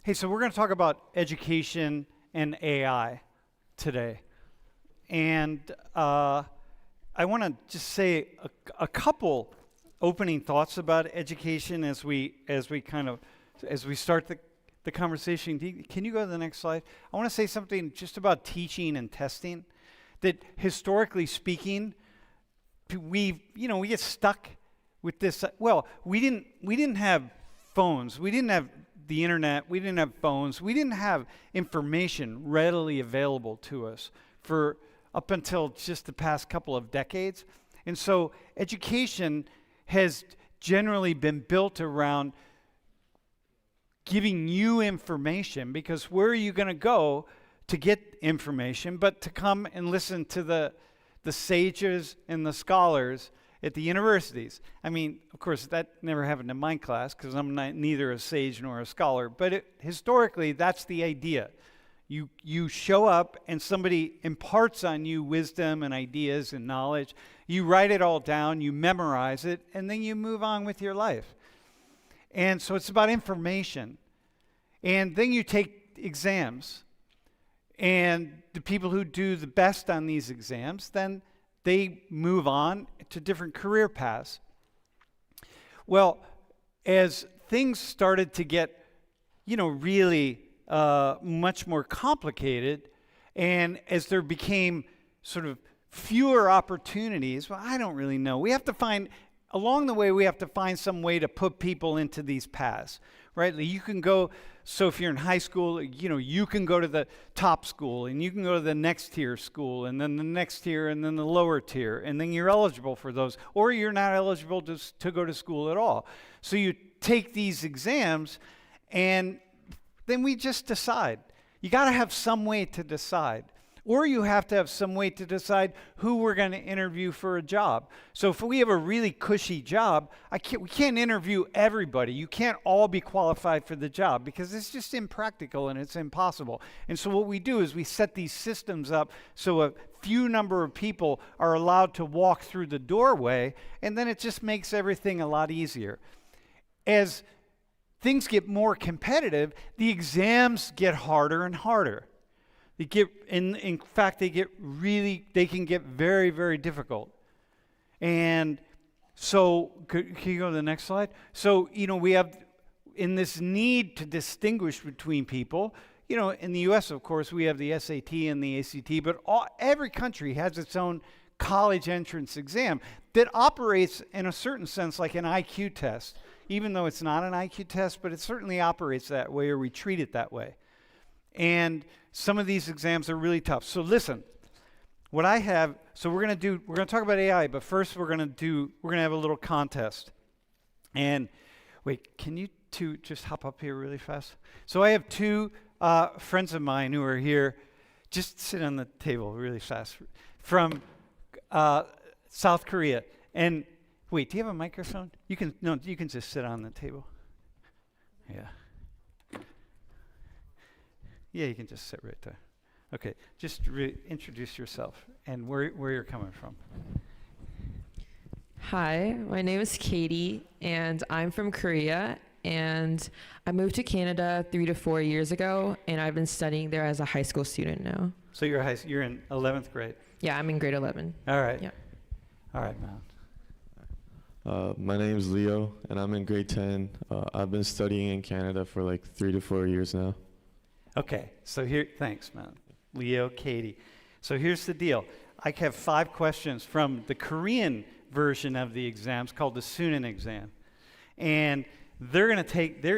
Hey, so we're going to talk about education and AI today. And I want to just say a couple opening thoughts about education as we start the conversation. Can you go to the next slide? I want to say something just about teaching and testing. That historically speaking, we get stuck with this. Well, we didn't have phones. We didn't have the internet. We didn't have phones. We didn't have information readily available to us for up until just the past couple of decades. And so education has generally been built around giving you information, because where are you going to go to get information but to come and listen to the sages and the scholars at the universities? I mean, of course, that never happened in my class because I'm neither a sage nor a scholar, but historically, that's the idea. You show up and somebody imparts on you wisdom and ideas and knowledge. You write it all down, you memorize it, and then you move on with your life. And so it's about information. And then you take exams. And the people who do the best on these exams, then they move on to different career paths. Well, as things started to get, really much more complicated, and as there became sort of fewer opportunities, well, I don't really know. Along the way, we have to find some way to put people into these paths, right? You can go, so if you're in high school, you can go to the top school, and you can go to the next tier school, and then the next tier, and then the lower tier, and then you're eligible for those, or you're not eligible to go to school at all. So you take these exams, and then we just decide. You got to have some way to decide. Or you have to have some way to decide who we're going to interview for a job. So if we have a really cushy job, we can't interview everybody. You can't all be qualified for the job because it's just impractical and it's impossible. And so what we do is we set these systems up so a few number of people are allowed to walk through the doorway, and then it just makes everything a lot easier. As things get more competitive, the exams get harder and harder. They can get very, very difficult. And so, can you go to the next slide? So, we have, in this need to distinguish between people, in the U.S., of course, we have the SAT and the ACT, but every country has its own college entrance exam that operates in a certain sense like an IQ test, even though it's not an IQ test, but it certainly operates that way, or we treat it that way. And some of these exams are really tough. So listen, what I have, so we're going to talk about AI, but first we're going to have a little contest. And wait, can you two just hop up here really fast? So I have two friends of mine who are here. Just sit on the table really fast. From South Korea. And wait, do you have a microphone? You can just sit on the table. Yeah. Yeah, you can just sit right there. Okay, just introduce yourself and where you're coming from. Hi, my name is Katie, and I'm from Korea, and I moved to Canada 3 to 4 years ago, and I've been studying there as a high school student now. So you're in 11th grade? Yeah, I'm in grade 11. All right. Yeah. All right, man. My name is Leo, and I'm in grade 10. I've been studying in Canada for like 3 to 4 years now. Okay, so thanks, man. Leo, Katie. So here's the deal. I have 5 questions from the Korean version of the exams called the Sunan exam. And they're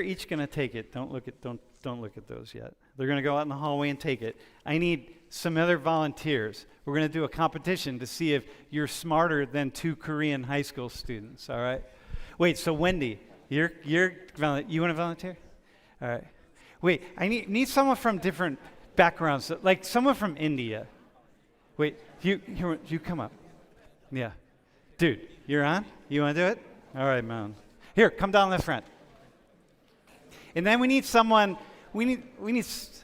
each going to take it. Don't look at those yet. They're going to go out in the hallway and take it. I need some other volunteers. We're going to do a competition to see if you're smarter than 2 Korean high school students, all right? Wait, so Wendy, you want to volunteer? All right. Wait, I need someone from different backgrounds, like someone from India. Wait, you come up. Yeah. Dude, you're on? You want to do it? All right, man. Here, come down the front. And then we need someone, is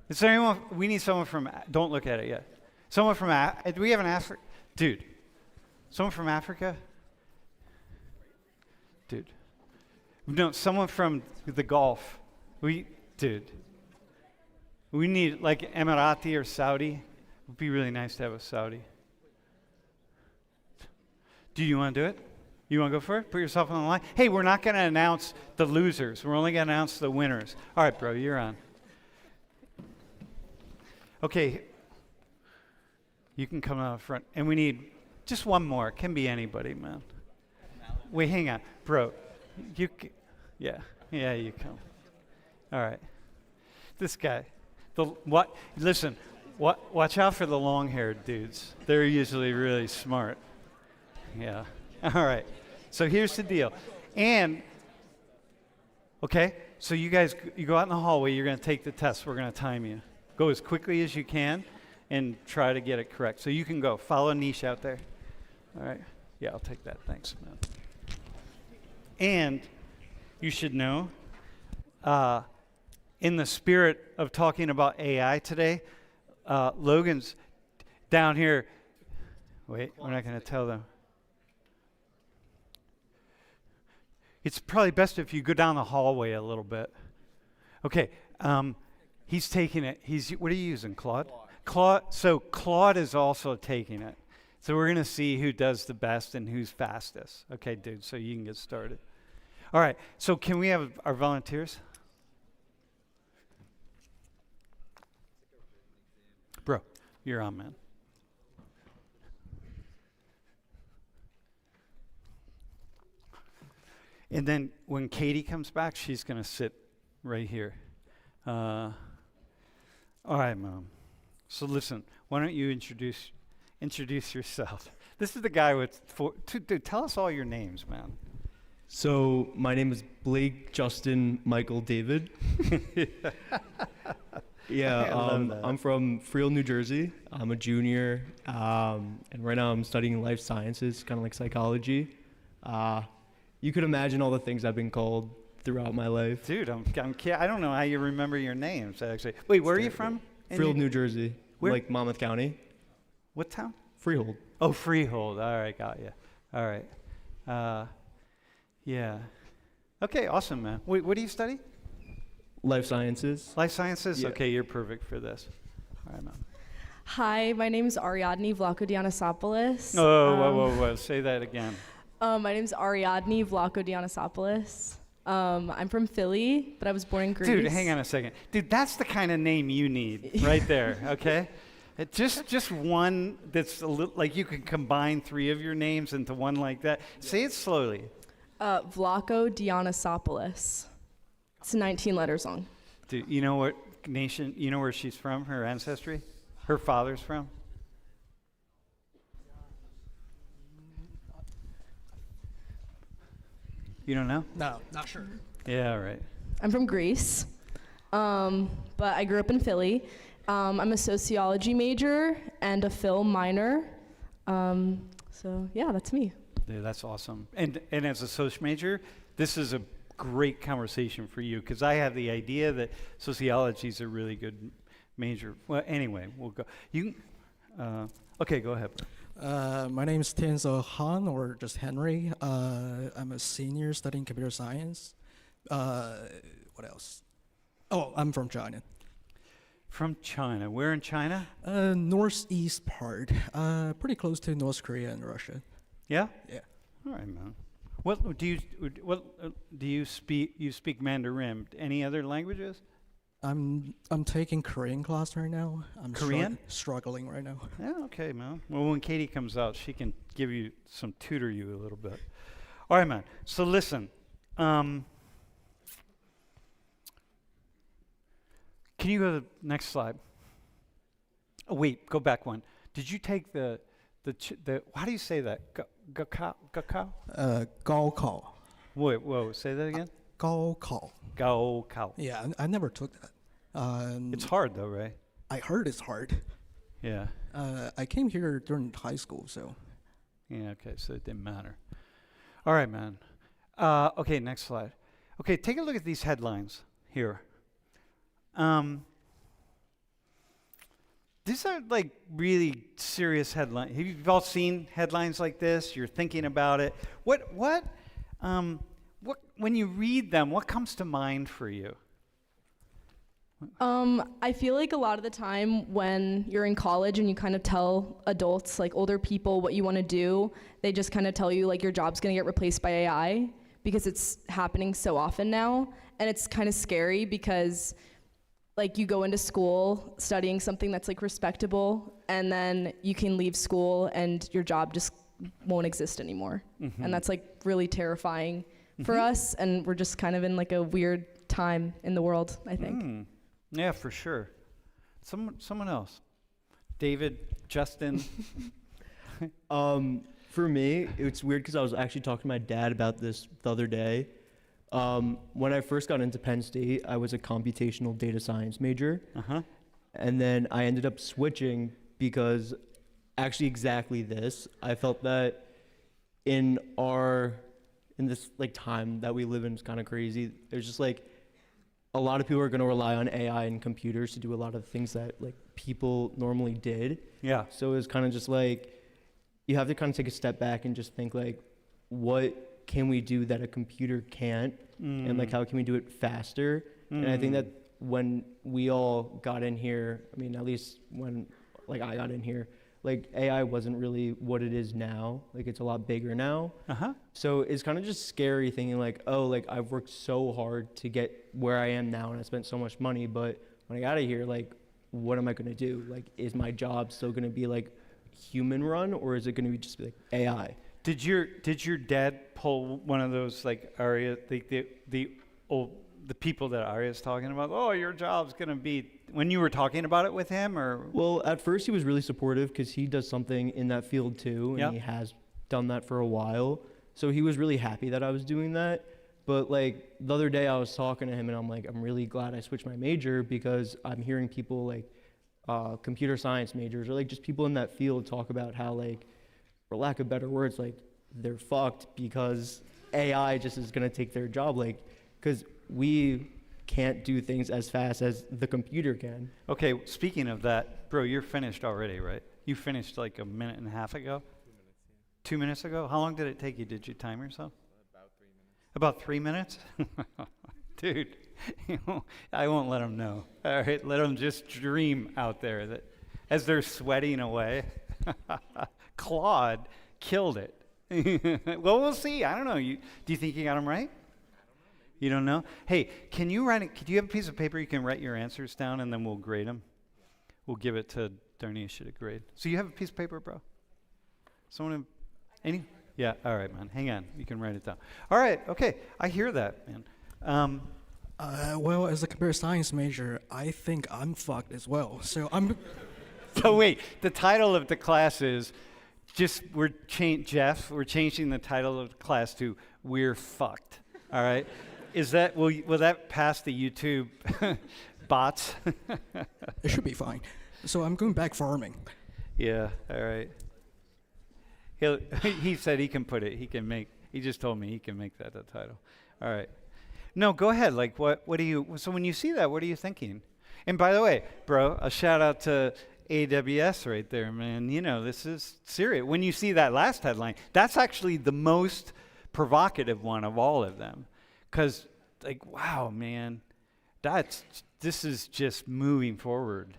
there anyone, we need someone from, don't look at it yet. Someone from, do we have an Africa? Dude, someone from Africa? Dude. No, someone from the Gulf. Dude, we need like Emirati or Saudi. It would be really nice to have a Saudi. Do you want to do it? You want to go for it? Put yourself on the line. Hey, we're not going to announce the losers. We're only going to announce the winners. All right, bro, you're on. Okay. You can come out front. And we need just one more. It can be anybody, man. Wait, hang on. Bro, yeah, you come. All right. This guy. Listen, watch out for the long-haired dudes. They're usually really smart. Yeah. All right. So here's the deal. And, okay, so you guys, you go out in the hallway, you're going to take the test. We're going to time you. Go as quickly as you can and try to get it correct. So you can go. Follow Niche out there. All right. Yeah, I'll take that. Thanks, man. And you should know, in the spirit of talking about AI today, Logan's down here. Wait, we're not going to tell them. It's probably best if you go down the hallway a little bit. Okay, he's taking it. What are you using, Claude? Claude. So Claude is also taking it. So we're going to see who does the best and who's fastest. Okay, dude, so you can get started. All right, so can we have our volunteers? Bro, you're on, man. And then when Katie comes back, she's going to sit right here. All right, Mom. So listen, why don't you introduce yourself? This is the guy with dude, tell us all your names, man. So my name is Blake Justin Michael David. Yeah, I'm from Freehold, New Jersey. I'm a junior, and right now I'm studying life sciences, kind of like psychology. You could imagine all the things I've been called throughout my life. Dude, I don't know how you remember your names, actually. Wait, where are you from? Freehold, New Jersey. Where? Like Monmouth County. What town? Freehold. Oh, Freehold. All right, got you. All right. Yeah. Okay, awesome, man. Wait, what do you study? Life sciences. Life sciences? Yeah. Okay, you're perfect for this. All right, man. Hi, my name is Ariadne Vlachodionisopoulos. Oh, whoa. Say that again. My name is Ariadne Vlachodionisopoulos. I'm from Philly, but I was born in Greece. Dude, hang on a second. Dude, that's the kind of name you need right there, okay? Just one that's a little, like you can combine three of your names into one like that. Say it slowly. Vlachodionisopoulos. It's 19 letters long. Dude, you know what nation, you know where she's from, her ancestry? Her father's from? You don't know? No, not sure. Yeah, right. I'm from Greece, but I grew up in Philly. I'm a sociology major and a film minor. So yeah, that's me. Dude, that's awesome. And as a soc major, this is a great conversation for you because I have the idea that sociology is a really good major. Well, anyway, we'll go. Okay, go ahead. My name is Tianzo Han, or just Henry. I'm a senior studying computer science. What else? Oh, I'm from China. From China. Where in China? Northeast part. Pretty close to North Korea and Russia. Yeah? Yeah. All right, man. What do you speak? You speak Mandarin. Any other languages? I'm taking Korean class right now. I'm Korean? Struggling right now. Yeah, okay, man. Well, when Katie comes out, she can tutor you a little bit. All right, man. So listen. Can you go to the next slide? Oh, wait, go back one. Did you take the how do you say that? Gakao? Gaokao. Wait, whoa, say that again? Gaokao. Gaokao. Yeah, I never took that. It's hard though, right? I heard it's hard. Yeah. I came here during high school, so. Yeah, okay, so it didn't matter. All right, man. Okay, next slide. Okay, take a look at these headlines here. These are like really serious headlines. Have you all seen headlines like this? You're thinking about it. What when you read them, what comes to mind for you? I feel like a lot of the time when you're in college and you kind of tell adults, like older people, what you want to do, they just kind of tell you like your job's going to get replaced by AI because it's happening so often now. And it's kind of scary because like you go into school studying something that's like respectable and then you can leave school and your job just won't exist anymore. And that's like really terrifying for us, and we're just kind of in like a weird time in the world, I think. Yeah, for sure. Someone else. David, Justin. For me, it's weird because I was actually talking to my dad about this the other day. When I first got into Penn State, I was a computational data science major. And then I ended up switching because actually exactly this. I felt that in this like time that we live in is kind of crazy. There's just like a lot of people are going to rely on AI and computers to do a lot of the things that like people normally did. Yeah. So it's kind of just like you have to kind of take a step back and just think like, what can we do that a computer can't, and like how can we do it faster? And I think that when we all got in here, I mean, at least when like I got in here, like AI wasn't really what it is now. Like it's a lot bigger now. So it's kind of just scary thinking like, oh, like I've worked so hard to get where I am now and I spent so much money, but when I got out of here, like, what am I going to do? Like, is my job still going to be like human run, or is it going to be just be like AI? Did your dad pull one of those like Arya, the people that Arya's talking about? Oh, your job's gonna be, when you were talking about it with him, or? Well, at first he was really supportive because he does something in that field too, and he has done that for a while. So he was really happy that I was doing that. But like the other day I was talking to him and I'm like, I'm really glad I switched my major because I'm hearing people like computer science majors or like just people in that field talk about how like, for lack of better words, like they're fucked because AI just is gonna take their job, like, because we can't do things as fast as the computer can. Okay, speaking of that, bro, you're finished already, right? You finished like a minute and a half ago? 2 minutes ago? How long did it take you? Did you time yourself? About 3 minutes. About 3 minutes? Dude, I won't let them know. All right, let them just dream out there that as they're sweating away. Claude killed it. Well, we'll see. I don't know. Do you think you got them right? You don't know? Hey, can you write it? Do you have a piece of paper you can write your answers down and then we'll grade them? We'll give it to Darnisha to grade. So you have a piece of paper, bro? Someone? Any? Yeah. All right, man. Hang on. You can write it down. All right. Okay. I hear that, man. Well, as a computer science major, I think I'm fucked as well. So I'm. So wait. The title of the class is Jeff. We're changing the title of the class to "We're Fucked." All right. Is that will that pass the YouTube bots? It should be fine. So I'm going back farming. Yeah. All right. He said he can put it. He just told me he can make that the title. All right. No, go ahead. Like what do you? So when you see that, what are you thinking? And by the way, bro, a shout out to AWS right there, man. You know, this is serious. When you see that last headline, that's actually the most provocative one of all of them. Because, like, wow, man, this is just moving forward.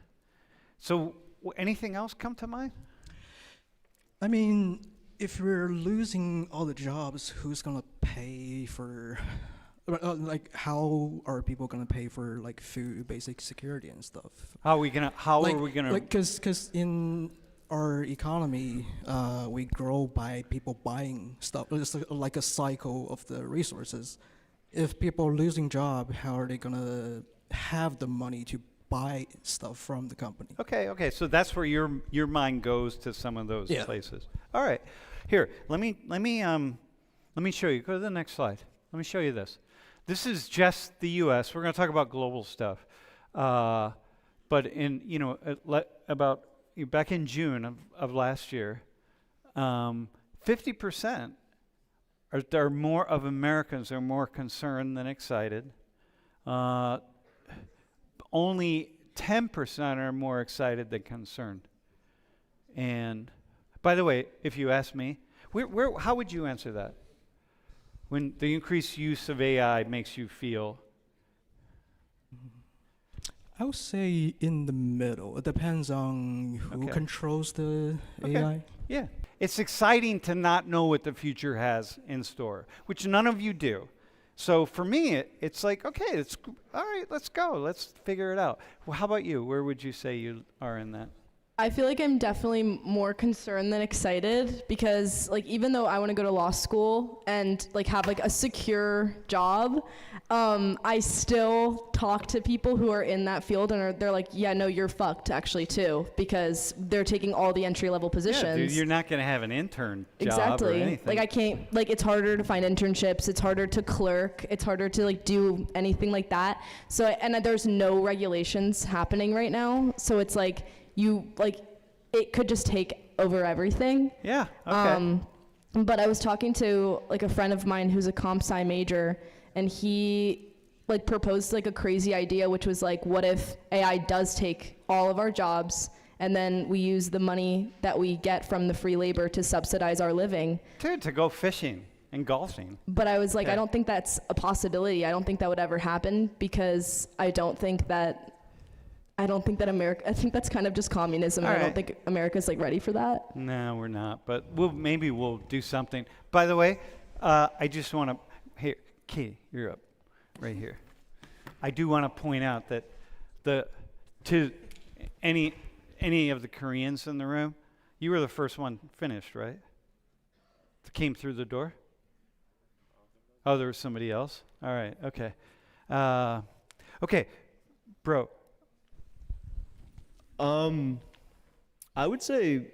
So anything else come to mind? I mean, if we're losing all the jobs, who's gonna pay for, like, how are people gonna pay for like food, basic security and stuff? How are we gonna? Like, because in our economy, we grow by people buying stuff. It's like a cycle of the resources. If people are losing job, how are they gonna have the money to buy stuff from the company? Okay. So that's where your mind goes to some of those places. All right. Here, let me show you. Go to the next slide. Let me show you this. This is just the U.S. We're going to talk about global stuff. But in back in June of last year, 50% are more of Americans are more concerned than excited. Only 10% are more excited than concerned. And by the way, if you ask me, how would you answer that? When the increased use of AI makes you feel? I would say in the middle. It depends on who Okay. controls the Okay. AI. Yeah. It's exciting to not know what the future has in store, which none of you do. So for me, it's like, okay, all right, let's go. Let's figure it out. Well, how about you? Where would you say you are in that? I feel like I'm definitely more concerned than excited because like even though I want to go to law school and like have like a secure job, I still talk to people who are in that field and they're like, yeah, no, you're fucked actually too because they're taking all the entry level positions. Yeah, dude, you're not going to have an intern job or Exactly. anything. Like I can't, like it's harder to find internships, it's harder to clerk, it's harder to like do anything like that. So, and there's no regulations happening right now. So it's like, it could just take over everything. Yeah, okay. But I was talking to like a friend of mine who's a comp sci major, and he like proposed like a crazy idea, which was like, what if AI does take all of our jobs, and then we use the money that we get from the free labor to subsidize our living? Dude, to go fishing and golfing. But I was like, Okay. I don't think that's a possibility. I don't think that would ever happen because I think America, I think that's kind of just communism. All And I right. don't think America's like ready for that. No, we're not. But maybe we'll do something. By the way, I just want to, here, Katie, you're up, right here. I do want to point out that to any of the Koreans in the room, you were the first one finished, right? That came through the door? Oh, there was somebody else? All right, okay. Okay, bro. I would say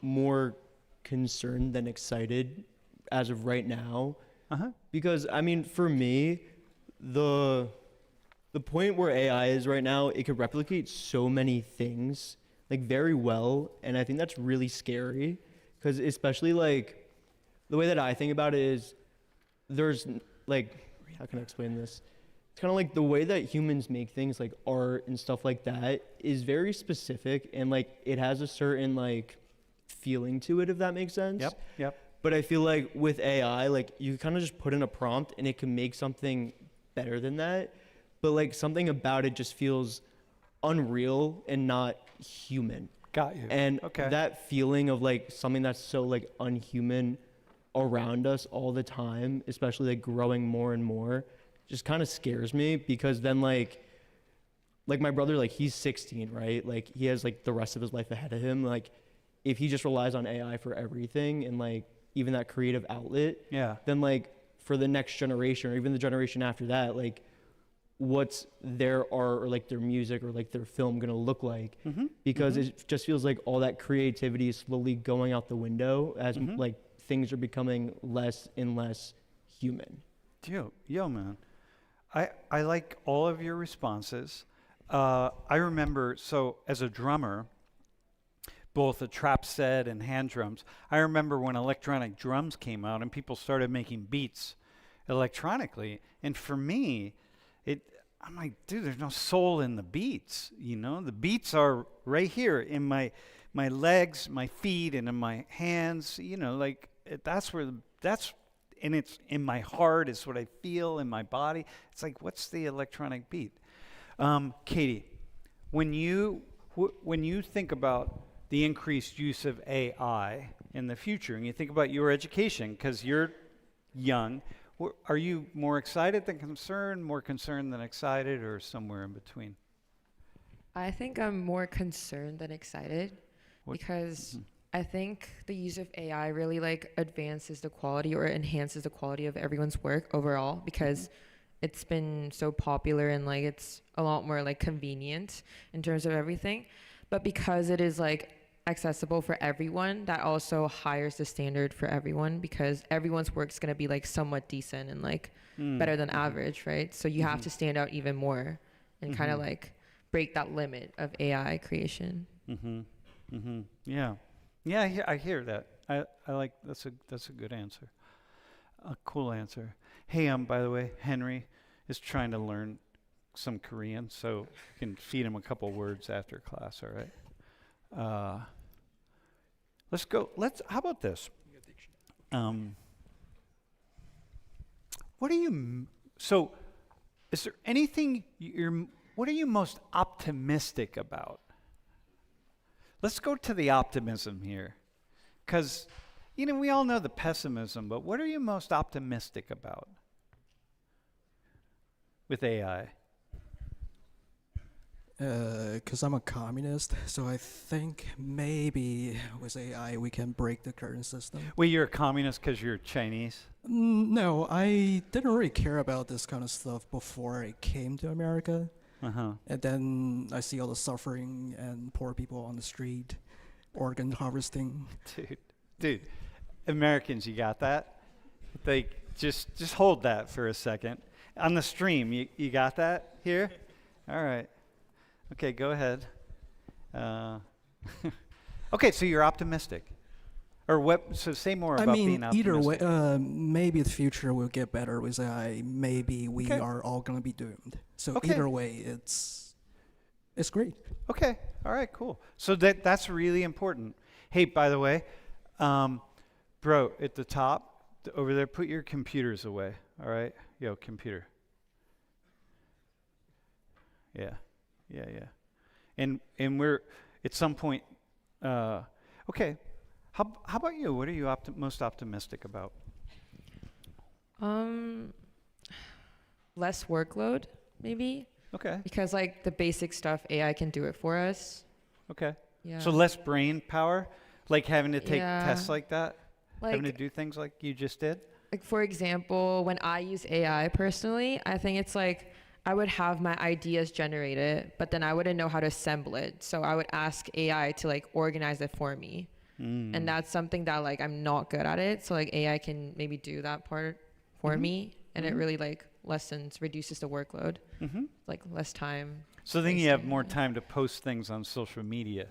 more concerned than excited as of right now. Uh-huh. Because I mean, for me, the point where AI is right now, it could replicate so many things like very well, and I think that's really scary. Because especially like the way that I think about it is, there's like, how can I explain this? It's kind of like the way that humans make things like art and stuff like that is very specific, and like it has a certain like feeling to it, if that makes sense. Yep. But I feel like with AI, like you kind of just put in a prompt and it can make something better than that. But like something about it just feels unreal and not human. Got you. And Okay. that feeling of like something that's so like unhuman around us all the time, especially like growing more and more, just kind of scares me. Because then like my brother, like he's 16, right? Like he has like the rest of his life ahead of him. Like if he just relies on AI for everything and like even that creative outlet, Yeah. then like for the next generation or even the generation after that, like what's their art or like their music or like their film gonna look like? Because it just feels like all that creativity is slowly going out the window as like things are becoming less and less human. Yo, man. I like all of your responses. I remember, so as a drummer, both a trap set and hand drums, I remember when electronic drums came out and people started making beats electronically. And for me, I'm like, dude, there's no soul in the beats, you know? The beats are right here in my legs, my feet, and in my hands, you know, like that's and it's in my heart, it's what I feel in my body. It's like, what's the electronic beat? Katie, when you think about the increased use of AI in the future, and you think about your education, because you're young, are you more excited than concerned, more concerned than excited, or somewhere in between? I think I'm more concerned than excited because I think the use of AI really like advances the quality or enhances the quality of everyone's work overall because it's been so popular and like it's a lot more like convenient in terms of everything. But because it is like accessible for everyone, that also higher the standard for everyone because everyone's work's going to be like somewhat decent and like better than average, right? So you have to stand out even more and kind of like break that limit of AI creation. Yeah, I hear that. I like that's a good answer, a cool answer. Hey, by the way, Henry is trying to learn some Korean, so you can feed him a couple words after class. All right. Let's go. How about this? What do you? So, is there anything what are you most optimistic about? Let's go to the optimism here. Because, we all know the pessimism, but what are you most optimistic about with AI? Because I'm a communist, so I think maybe with AI we can break the current system. Wait, you're a communist because you're Chinese? No, I didn't really care about this kind of stuff before I came to America. Uh-huh. And then I see all the suffering and poor people on the street, organ harvesting. Dude, Americans, you got that? Like, just hold that for a second. On the stream, you got that here? All right. Okay, go ahead. Okay, so you're optimistic. Or what? So say more about being optimistic. Either way, maybe the future will get better with AI. Maybe we are all going to be doomed. So either way, it's great. Okay, all right, cool. So that's really important. Hey, by the way, bro, at the top, over there, put your computers away, all right? Yo, computer. Yeah. And we're, at some point, okay, how about you? What are you most optimistic about? Less workload, maybe. Okay. Because like the basic stuff, AI can do it for us. Okay. Yeah. So less brain power, like having to take Yeah. tests like that, having to Like, do things like you just did. like for example, when I use AI personally, I think it's like I would have my ideas generated, but then I wouldn't know how to assemble it. So I would ask AI to like organize it for me. And that's something that like I'm not good at it. So like AI can maybe do that part for me, and it really like reduces the workload, like less time. So then you have wasted. more time to post things on social media.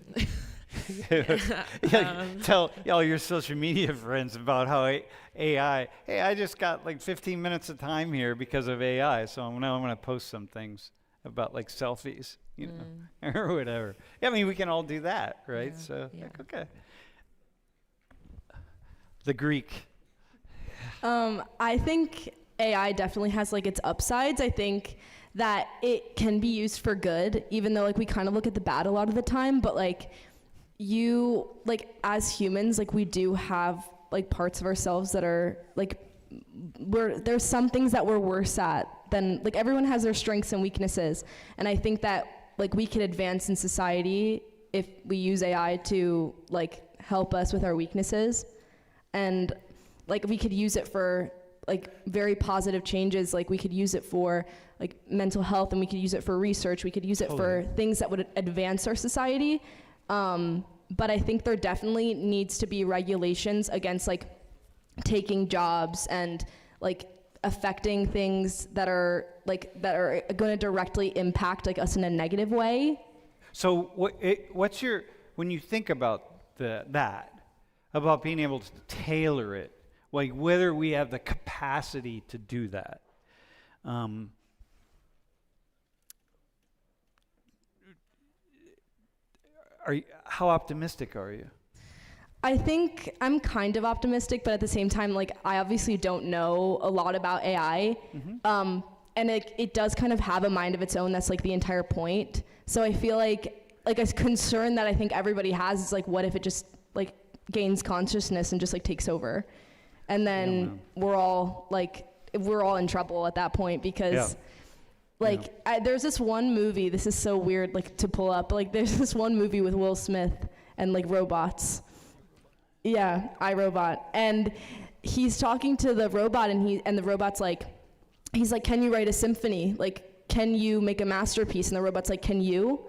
Tell all your social media friends about how AI, hey, I just got like 15 minutes of time here because of AI, so now I'm going to post some things about like selfies, you know, or whatever. I mean, we can all do that, right? Yeah, So, yeah. like, okay. The Greek. I think AI definitely has like its upsides. I think that it can be used for good, even though like we kind of look at the bad a lot of the time, but like as humans, like we do have like parts of ourselves that are like there's some things that we're worse at than, like, everyone has their strengths and weaknesses, and I think that like we can advance in society if we use AI to like help us with our weaknesses, and like we could use it for like very positive changes. Like we could use it for like mental health, and we could use it for research, we could use it for things that would advance our society. But I think there definitely needs to be regulations against like taking jobs and like affecting things that are going to directly impact like us in a negative way. So what's your, when you think about about being able to tailor it, like whether we have the capacity to do that, how optimistic are you? I think I'm kind of optimistic, but at the same time, like, I obviously don't know a lot about AI. And it does kind of have a mind of its own. That's like the entire point. So I feel like a concern that I think everybody has is like, what if it just like gains consciousness and just like takes over? And then we're all in trouble at that point, because there's this one movie, this is so weird like to pull up, but like there's this one movie with Will Smith and like robots. Yeah, iRobot. And he's talking to the robot, and the robot's like, he's like, can you write a symphony? Like, can you make a masterpiece? And the robot's like, can you?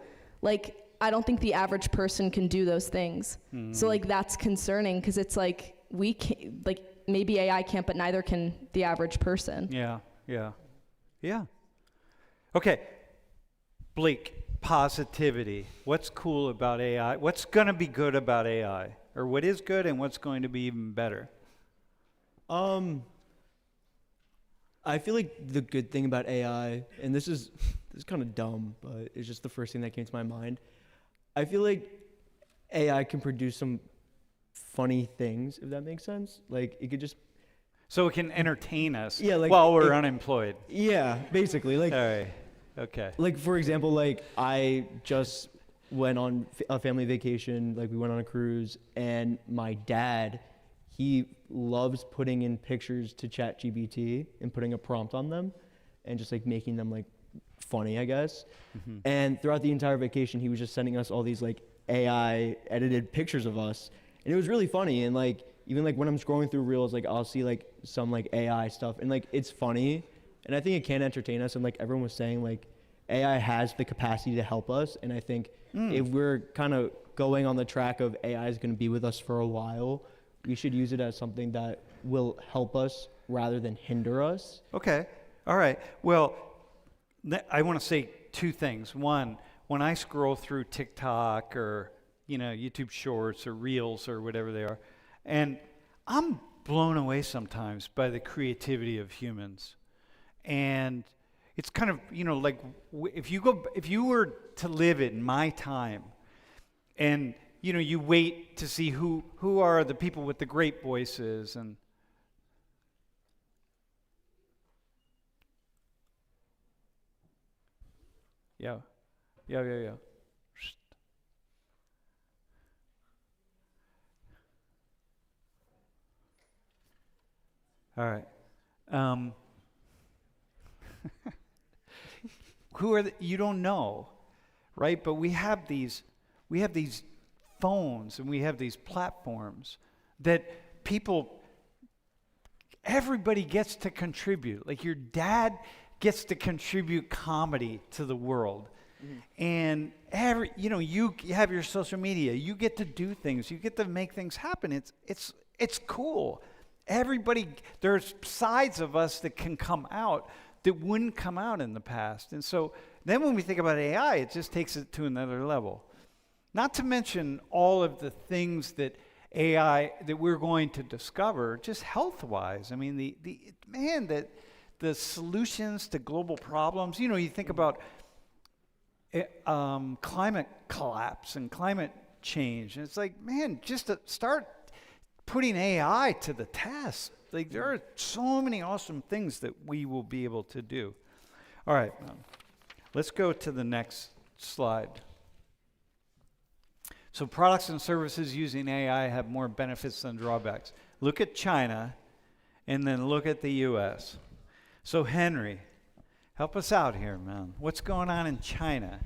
Like, I don't think the average person can do those things. So like that's concerning, because it's like we can, like, maybe AI can't, but neither can the average person. Yeah. Okay, Blake, positivity. What's cool about AI? What's going to be good about AI? Or what is good and what's going to be even better? I feel like the good thing about AI, and this is kind of dumb, but it's just the first thing that came to my mind. I feel like AI can produce some funny things, if that makes sense. Like, it could just... So it can entertain us like, while we're unemployed. Yeah, basically. Like, all right. Okay. Like, for example, like I just went on a family vacation, like we went on a cruise, and my dad, he loves putting in pictures to ChatGPT and putting a prompt on them and just like making them like funny, I guess. Mm-hmm. And throughout the entire vacation, he was just sending us all these like AI edited pictures of us. And it was really funny. And like, even like when I'm scrolling through Reels, like I'll see like some like AI stuff and like it's funny. And I think it can entertain us. And like everyone was saying, like AI has the capacity to help us. And I think if we're kind of going on the track of AI is going to be with us for a while, we should use it as something that will help us rather than hinder us. Okay. All right. Well, I want to say two things. One, when I scroll through TikTok or, YouTube Shorts or Reels or whatever they are, and I'm blown away sometimes by the creativity of humans. And it's kind of, like if you were to live in my time and, you wait to see who are the people with the great voices and yeah. All right. Who are you don't know, right? But we have these phones and we have these platforms that everybody gets to contribute. Like your dad gets to contribute comedy to the world. Mm-hmm. And you have your social media, you get to do things, you get to make things happen. It's cool. There's sides of us that can come out that wouldn't come out in the past. And so then when we think about AI, it just takes it to another level. Not to mention all of the things that AI that we're going to discover, just health-wise. I mean, the solutions to global problems. You think about climate collapse and climate change, and it's like, man, just to start putting AI to the test. Like there are so many awesome things that we will be able to do. All right, let's go to the next slide. So products and services using AI have more benefits than drawbacks. Look at China, and then look at the U.S. So Henry, help us out here, man. What's going on in China?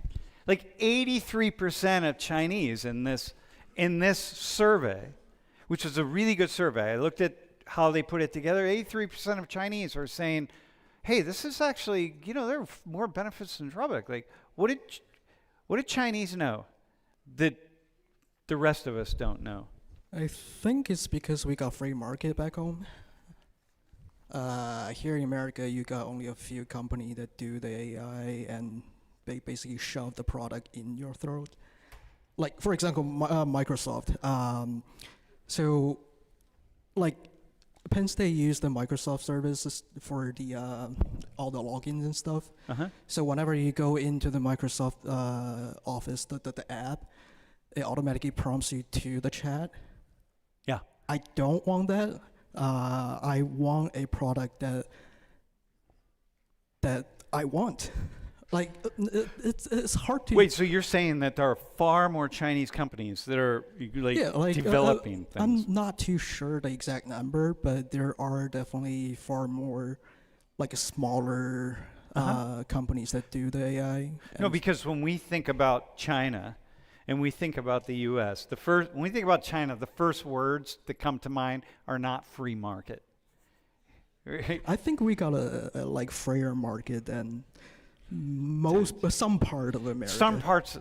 Like 83% of Chinese in this survey, which is a really good survey. I looked at how they put it together. 83% of Chinese are saying, hey, this is actually, there are more benefits than drawbacks. Like, what did Chinese know that the rest of us don't know? I think it's because we got free market back home. Here in America, you got only a few companies that do the AI, and they basically shove the product in your throat. Like, for example, Microsoft. So, like, Penn State used the Microsoft services for the all the logins and stuff. Uh-huh. So whenever you go into the Microsoft Office, the app, it automatically prompts you to the chat. Yeah. I don't want that. I want a product that I want. Like it's hard to. Wait, so you're saying that there are far more Chinese companies that are developing things? I'm not too sure the exact number, but there are definitely far more, like smaller companies that do the AI. No, because when we think about China, and we think about the U.S., when we think about China, the first words that come to mind are not free market. Right? I think we got a like freer market than some part of America.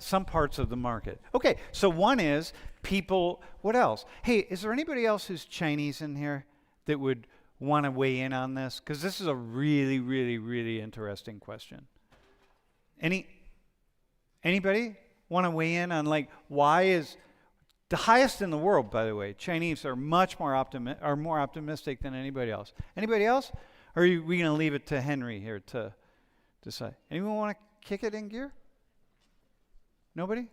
Some parts of the market. Okay, so one is people. What else? Hey, is there anybody else who's Chinese in here that would want to weigh in on this? Because this is a really, really, really interesting question. Anybody want to weigh in on why is the highest in the world? By the way, Chinese are much more optimistic than anybody else. Anybody else? Or are we going to leave it to Henry here to decide? Anyone want to kick it in gear? Nobody?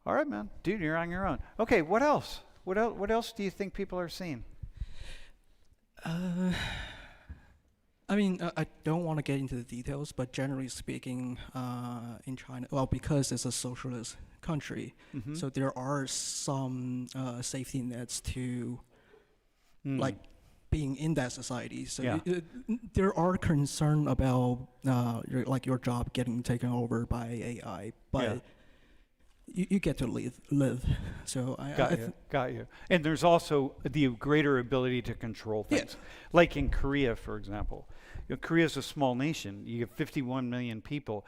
All right, man. Dude, you're on your own. Okay, what else? What else do you think people are seeing? I mean, I don't want to get into the details, but generally speaking, in China, well, because it's a socialist country, Mhm. so there are some safety nets to like being in that society. So Yeah. there are concern about your job getting taken over by AI, but Yeah. you get to live. So Got you. And there's also the greater ability to control Yeah. things. Like in Korea, for example. Korea is a small nation. You have 51 million people.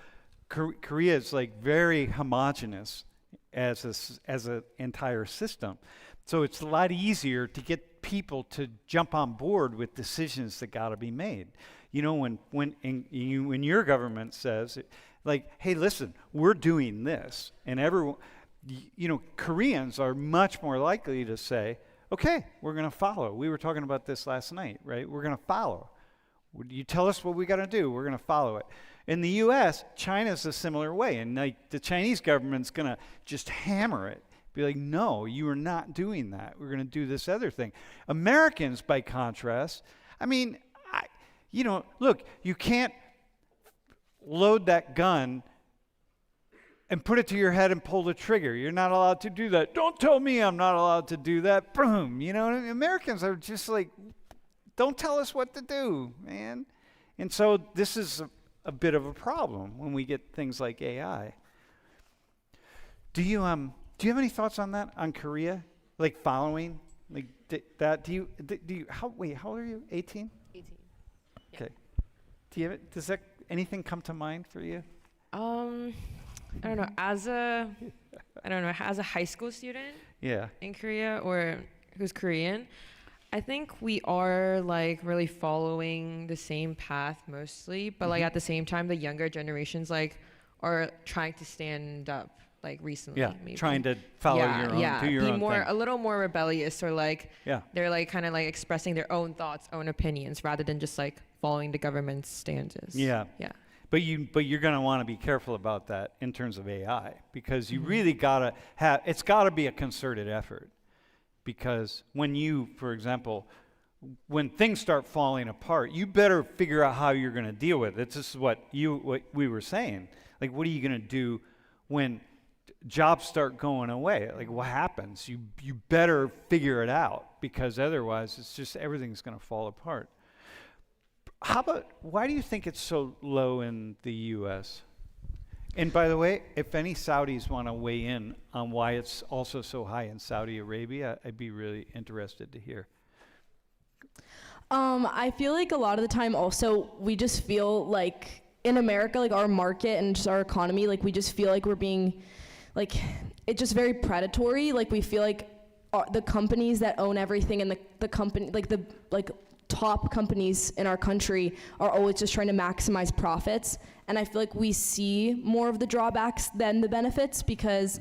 Korea is like very homogenous as an entire system. So it's a lot easier to get people to jump on board with decisions that got to be made. You know, when your government says, like, hey, listen, we're doing this, and everyone, Koreans are much more likely to say, okay, we're going to follow. We were talking about this last night, right? We're going to follow. You tell us what we got to do, we're going to follow it. In the U.S., China's a similar way, and like the Chinese government's going to just hammer it. Be like, no, you are not doing that. We're going to do this other thing. Americans, by contrast, I mean, look, you can't load that gun and put it to your head and pull the trigger. You're not allowed to do that. Don't tell me I'm not allowed to do that. Boom. Americans are just like, don't tell us what to do, man. And so this is a bit of a problem when we get things like AI. Do you have any thoughts on that, on Korea? Like following? Like that? How old are you? 18? 18. Okay. Does anything come to mind for you? I don't know. As a high school student Yeah. in Korea or who's Korean, I think we are like really following the same path mostly, but like at the same time, the younger generations like are trying to stand up like recently. Yeah. Maybe. Trying to follow your own, do your be own more thing. a little more rebellious, or like they're like kind of like expressing their own thoughts, own opinions, rather than just like following the government's stances. Yeah. Yeah. But you're going to want to be careful about that in terms of AI, because you really got to it's got to be a concerted effort. Because when for example, when things start falling apart, you better figure out how you're going to deal with it. This is what we were saying. Like, what are you going to do when jobs start going away? Like, what happens? You better figure it out, because otherwise it's just everything's going to fall apart. Why do you think it's so low in the U.S.? And by the way, if any Saudis want to weigh in on why it's also so high in Saudi Arabia, I'd be really interested to hear. I feel like a lot of the time also we just feel like in America, like our market and just our economy, like we just feel like we're being, like, it's just very predatory. Like we feel like the companies that own everything and the company, like top companies in our country are always just trying to maximize profits. And I feel like we see more of the drawbacks than the benefits, because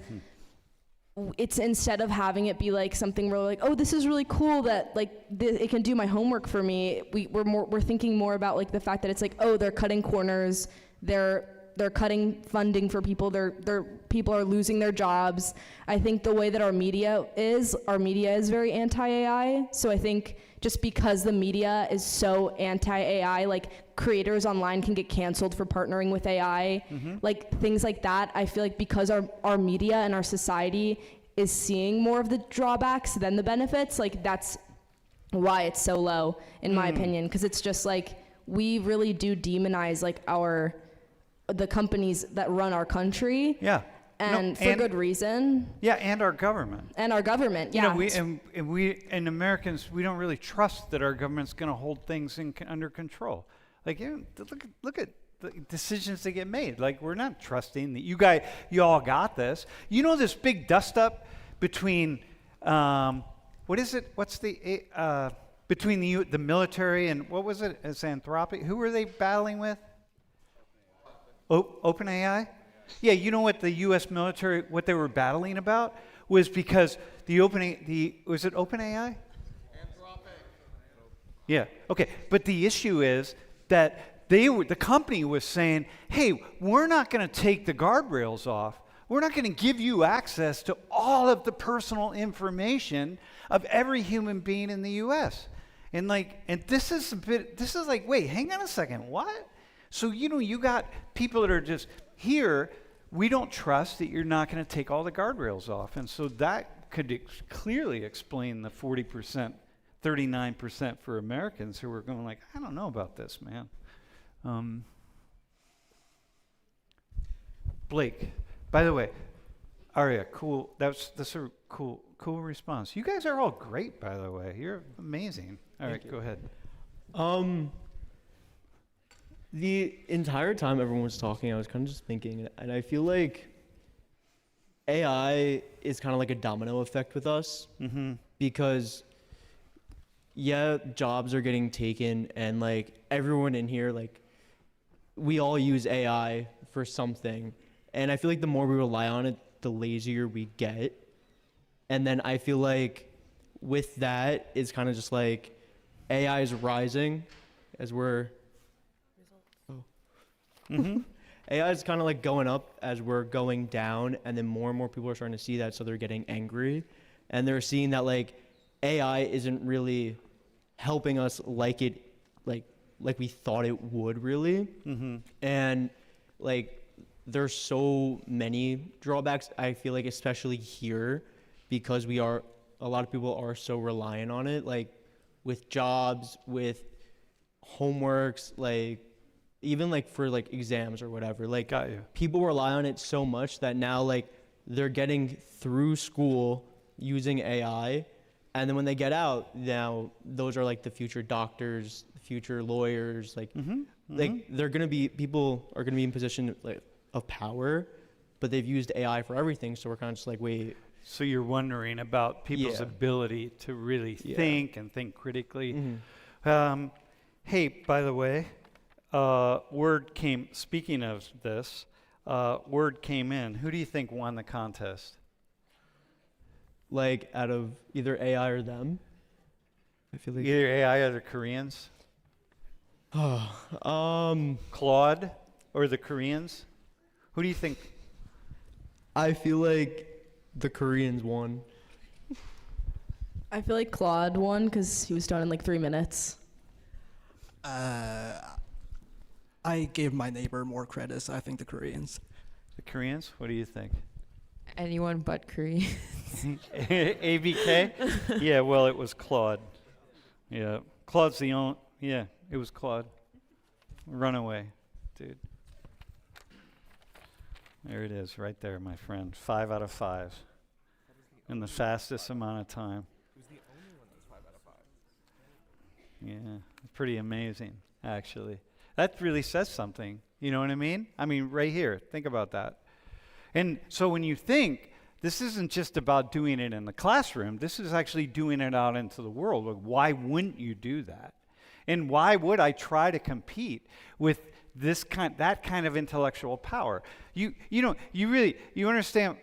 it's, instead of having it be like something where like, oh, this is really cool that like it can do my homework for me. We're thinking more about like the fact that it's like, oh, they're cutting corners, they're cutting funding for people, people are losing their jobs. I think the way that our media is very anti-AI. So I think just because the media is so anti-AI, like creators online can get canceled for partnering with AI, like things like that. I feel like because our media and our society is seeing more of the drawbacks than the benefits, like that's why it's so low, in my opinion, because it's just like we really do demonize like the companies that run our country. Yeah. And for good reason. Yeah, and our government. And our government, yeah. We Americans, we don't really trust that our government's going to hold things under control. Like, look at the decisions that get made. Like, we're not trusting that you all got this. You know, this big dust up between what is it? What's between the military and what was it? It's Anthropic. Who were they battling with? OpenAI? Yeah, you know what the U.S. military, what they were battling about was because was it OpenAI? Yeah, okay. But the issue is that the company was saying, hey, we're not going to take the guardrails off. We're not going to give you access to all of the personal information of every human being in the U.S. And this is like, wait, hang on a second, what? So, you got people that are just here, we don't trust that you're not going to take all the guardrails off. And so that could clearly explain the 40%, 39% for Americans who are going like, I don't know about this, man. Blake, by the way, Aria, cool. That's a cool response. You guys are all great, by the way. You're amazing. All right, go ahead. The entire time everyone was talking, I was kind of just thinking, and I feel like AI is kind of like a domino effect with us, because yeah, jobs are getting taken, and like everyone in here, like we all use AI for something, and I feel like the more we rely on it, the lazier we get. And then I feel like with that, it's kind of just like AI is rising as we're AI is kind of like going up as we're going down, and then more and more people are starting to see that, so they're getting angry, and they're seeing that like AI isn't really helping us like we thought it would really. And like there's so many drawbacks, I feel like, especially here, because a lot of people are so reliant on it, like with jobs, with homeworks, like even like for like exams or whatever, like Got you. people rely on it so much that now like they're getting through school using AI, and then when they get out, now those are like the future doctors, future lawyers, like people are gonna be in position like of power, but they've used AI for everything, so we're kind of just like, wait. So you're wondering about people's ability to really think and think critically. Hey, by the way, speaking of this, word came in. Who do you think won the contest? Like out of either AI or them? I feel like Either AI or the Koreans? Claude or the Koreans? Who do you think? I feel like the Koreans won. I feel like Claude won because he was done in like 3 minutes. I gave my neighbor more credits. I think the Koreans. The Koreans? What do you think? Anyone but Korean. ABK? Yeah, well, it was Claude. Yeah, Claude's the only. Yeah, it was Claude. Runaway, dude. There it is, right there, my friend. 5 out of 5. In the fastest amount of time. Who's the only one that's 5 out of 5? Yeah, pretty amazing, actually. That really says something. You know what I mean? I mean, right here. Think about that. And so when you think, this isn't just about doing it in the classroom. This is actually doing it out into the world. Like, why wouldn't you do that? And why would I try to compete with that kind of intellectual power? You understand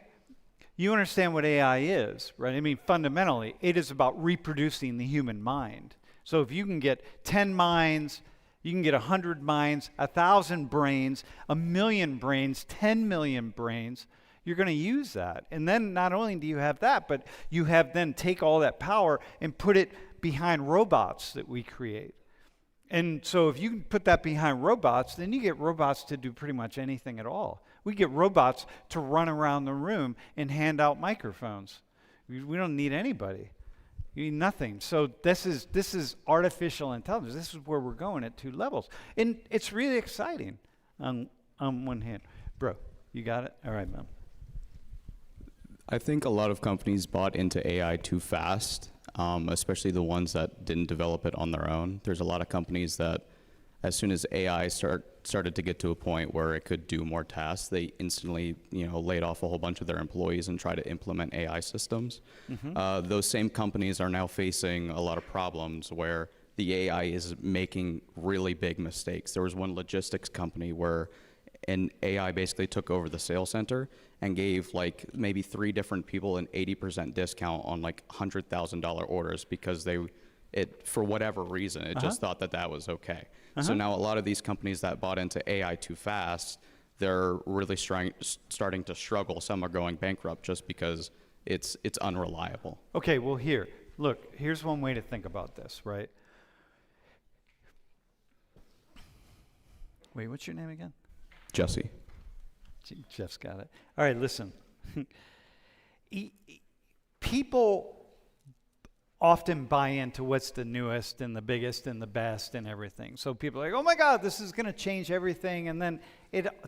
what AI is, right? I mean, fundamentally, it is about reproducing the human mind. So if you can get 10 minds, you can get 100 minds, 1,000 brains, 1,000,000 brains, 10 million brains, you're going to use that. And then not only do you have that, but you have then take all that power and put it behind robots that we create. And so if you can put that behind robots, then you get robots to do pretty much anything at all. We get robots to run around the room and hand out microphones. We don't need anybody. You need nothing. So this is artificial intelligence. This is where we're going at 2 levels. And it's really exciting on one hand. Bro, you got it? All right, man. I think a lot of companies bought into AI too fast, especially the ones that didn't develop it on their own. There's a lot of companies that, as soon as AI started to get to a point where it could do more tasks, they instantly, laid off a whole bunch of their employees and tried to implement AI systems. Those same companies are now facing a lot of problems where the AI is making really big mistakes. There was one logistics company where an AI basically took over the sales center and gave like maybe 3 different people an 80% discount on like $100,000 orders because for whatever reason, it just thought that was okay. So now a lot of these companies that bought into AI too fast, they're really starting to struggle. Some are going bankrupt just because it's unreliable. Okay, well here's one way to think about this, right? Wait, what's your name again? Jesse. Jeff's got it. All right, listen. People often buy into what's the newest and the biggest and the best and everything. So people are like, oh my God, this is going to change everything. And then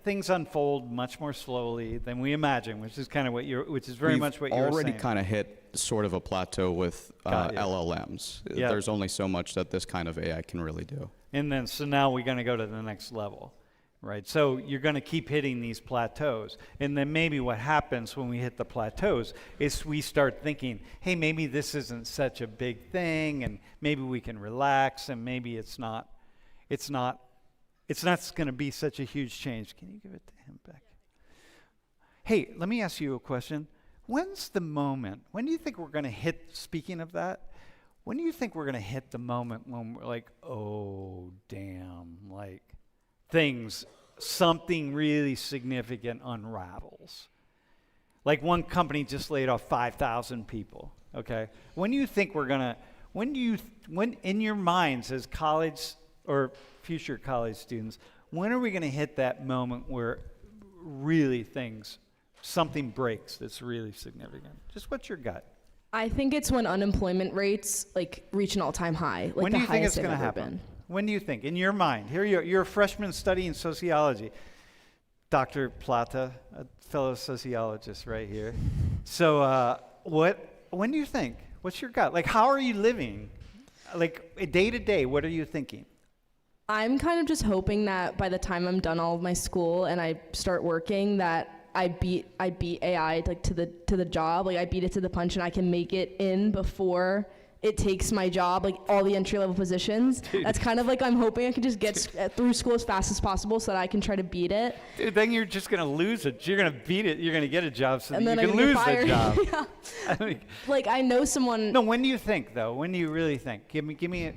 things unfold much more slowly than we imagine, which is kind of which is very much what you're saying. We've already kind of hit sort of a plateau with LLMs. Yep. There's only so much that this kind of AI can really do. And then, so now we're going to go to the next level, right? So you're going to keep hitting these plateaus. And then maybe what happens when we hit the plateaus is we start thinking, hey, maybe this isn't such a big thing, and maybe we can relax, and maybe it's not going to be such a huge change. Can you give it to him back? Hey, let me ask you a question. When's the moment, when do you think we're going to hit, speaking of that, when do you think we're going to hit the moment when we're like, oh, damn, like something really significant unravels? Like one company just laid off 5,000 people, okay? When do you think we're going to, when in your minds as college or future college students, when are we going to hit that moment where really something breaks that's really significant? Just what's your gut? I think it's when unemployment rates like reach an all-time high, like When the do you think highest it's going to they've ever happen? been. When do you think? In your mind. Here you're a freshman studying sociology. Dr. Plata, a fellow sociologist right here. So when do you think? What's your gut? Like, how are you living? Like, day to day, what are you thinking? I'm kind of just hoping that by the time I'm done all of my school and I start working, that I beat AI like to the job, like I beat it to the punch, and I can make it in before it takes my job, like all the entry level positions. Dude. That's kind of like I'm hoping I can just get through school as fast as possible so that I can try to beat it. Dude, then you're just gonna lose it. You're gonna beat it. You're gonna get a job so And that then you I'm can gonna lose get the fired. job. Yeah. I mean, Like I know someone. no, when do you think though? When do you really think? Give me a,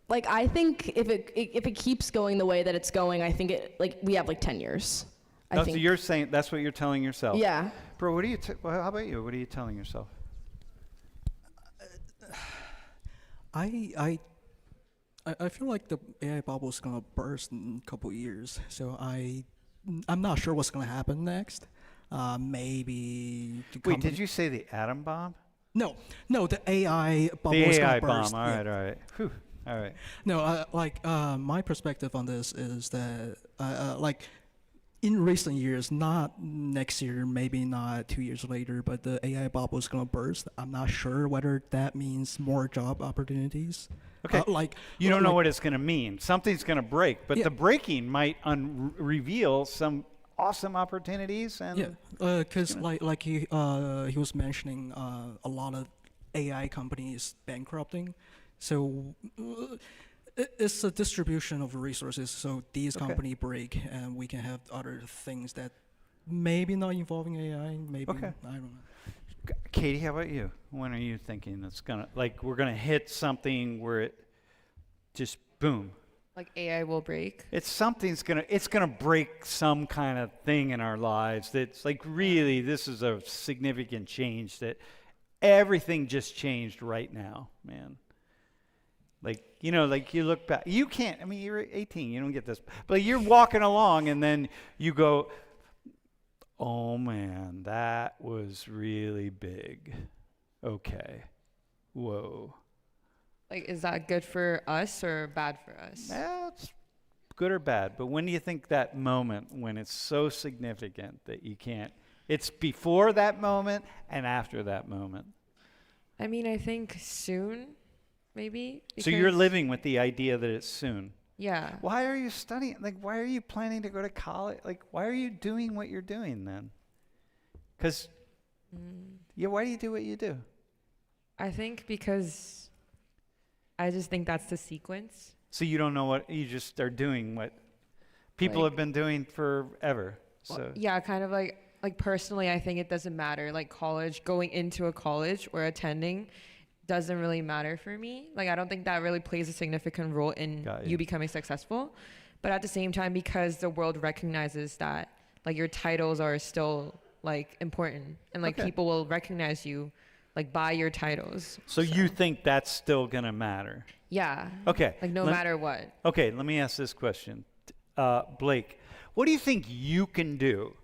Like I think if it keeps going the way that it's going, I think we have like 10 years. I no, think. so you're saying that's what you're telling yourself. Yeah. Bro, what are you? Well, how about you? What are you telling yourself? I feel like the AI bubble is gonna burst in a couple years. So I'm not sure what's gonna happen next. Maybe. Wait, did you say the atom bomb? No, the AI bubble The is AI gonna burst. bomb. All yeah. right, all right. Whew. All right. No, my perspective on this is that, like, in recent years, not next year, maybe not 2 years later, but the AI bubble is gonna burst. I'm not sure whether that means more job opportunities. Okay. You don't know what it's going to mean. Something's going to break, but Yeah. the breaking might reveal some awesome opportunities. And Yeah, because like he was mentioning, a lot of AI companies bankrupting. So it's a distribution of resources. So these Okay. companies break, and we can have other things that maybe not involving AI. Maybe Okay. I don't know. Katie, how about you? When are you thinking it's gonna we're gonna hit something where it just boom? Like AI will break. It's gonna break some kind of thing in our lives that's like really this is a significant change that everything just changed right now, man. Like you look back, you can't. I mean, you're 18, you don't get this, but you're walking along and then you go, oh man, that was really big. Okay. Whoa. Like, is that good for us or bad for us? That's good or bad, but when do you think that moment when it's so significant that you can't, it's before that moment and after that moment? I mean, I think soon, maybe. So you're because- living with the idea that it's soon. Yeah. Why are you studying? Like, why are you planning to go to college? Like, why are you doing what you're doing then? Because, yeah, why do you do what you do? I think because I just think that's the sequence. So you don't know what, you just are doing what people Like- have been doing forever. So Yeah, kind of like personally, I think it doesn't matter. Like going into a college or attending doesn't really matter for me. Like I don't think that really plays a significant role in Got you. you becoming successful. But at the same time, because the world recognizes that like your titles are still like important and like Okay. people will recognize you like by your titles. So you think that's still going to matter? Yeah. Okay. Like no matter what. Okay, let me ask this question. Blake, what do you think you can do?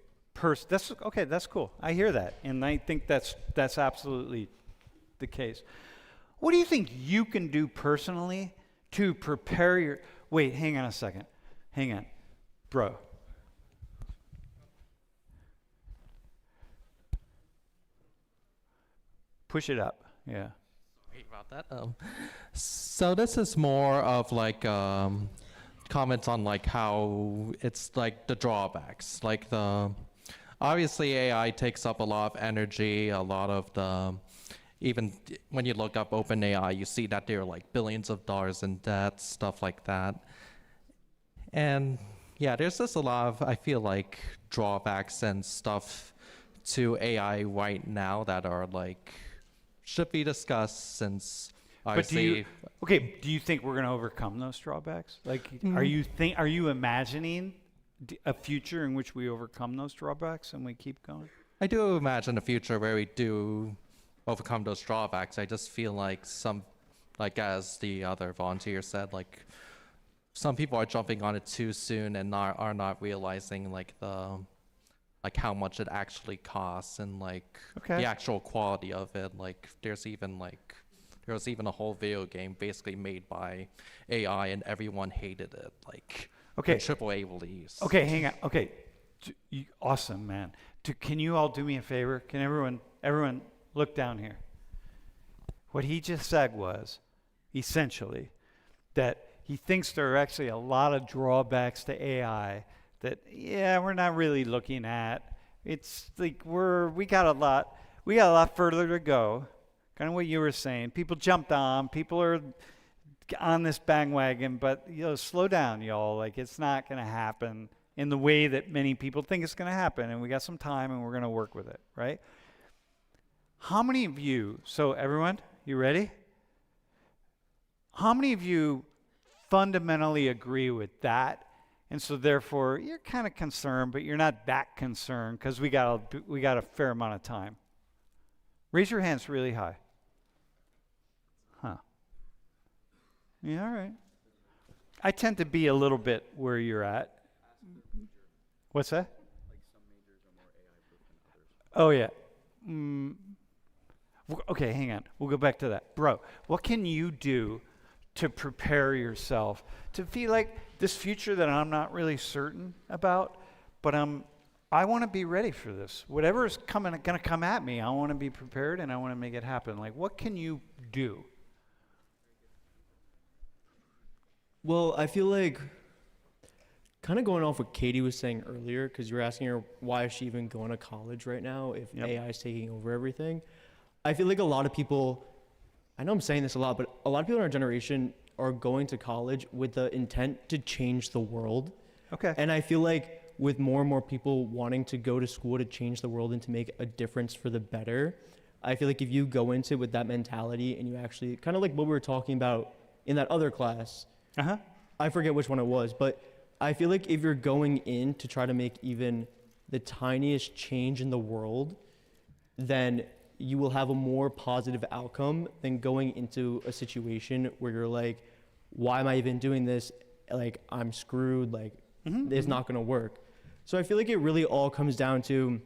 That's okay. That's cool. I hear that, and I think that's absolutely the case. What do you think you can do personally to prepare your? Wait, hang on a second. Hang on, bro. Push it up. Yeah. Sorry about that. So this is more of like comments on like how it's like the drawbacks. Like obviously AI takes up a lot of energy, a lot of even when you look up OpenAI, you see that there are like billions of dollars in debt, stuff like that. And yeah, there's just a lot of, I feel like, drawbacks and stuff to AI right now that are like, should be discussed since obviously. Do you think we're going to overcome those drawbacks? Like, are you imagining a future in which we overcome those drawbacks and we keep going? I do imagine a future where we do overcome those drawbacks. I just feel like like as the other volunteer said, like some people are jumping on it too soon and are not realizing like how much it actually costs and like the actual quality of it. Like there was even a whole video game basically made by AI and everyone hated it. Like AAA release. Okay, hang on. Okay, awesome, man. Can you all do me a favor? Can everyone look down here? What he just said was essentially that he thinks there are actually a lot of drawbacks to AI that we're not really looking at. It's like we got a lot further to go. Kind of what you were saying. People jumped on. People are on this bandwagon, but slow down, y'all. Like it's not going to happen in the way that many people think it's going to happen. And we got some time, and we're going to work with it, right? How many of you? So everyone, you ready? How many of you fundamentally agree with that? And so therefore, you're kind of concerned, but you're not that concerned because we got a fair amount of time. Raise your hands really high. Huh. Yeah, all right. I tend to be a little bit where you're at. What's that? Like some majors are more AI proof than others. Oh, yeah. Okay, hang on. We'll go back to that. Bro, what can you do to prepare yourself to feel like this future that I'm not really certain about, but I want to be ready for this. Whatever is going to come at me, I want to be prepared and I want to make it happen. Like, what can you do? Well, I feel like kind of going off what Katie was saying earlier, because you were asking her why is she even going to college right now if AI is taking over everything. I feel like a lot of people, I know I'm saying this a lot, but a lot of people in our generation are going to college with the intent to change the world. Okay. And I feel like with more and more people wanting to go to school to change the world and to make a difference for the better, I feel like if you go into it with that mentality and you actually, kind of like what we were talking about in that other class, I forget which one it was, but I feel like if you're going in to try to make even the tiniest change in the world, then you will have a more positive outcome than going into a situation where you're like, why am I even doing this? Like, I'm screwed. Like, it's not going to work. So I feel like it really all comes down to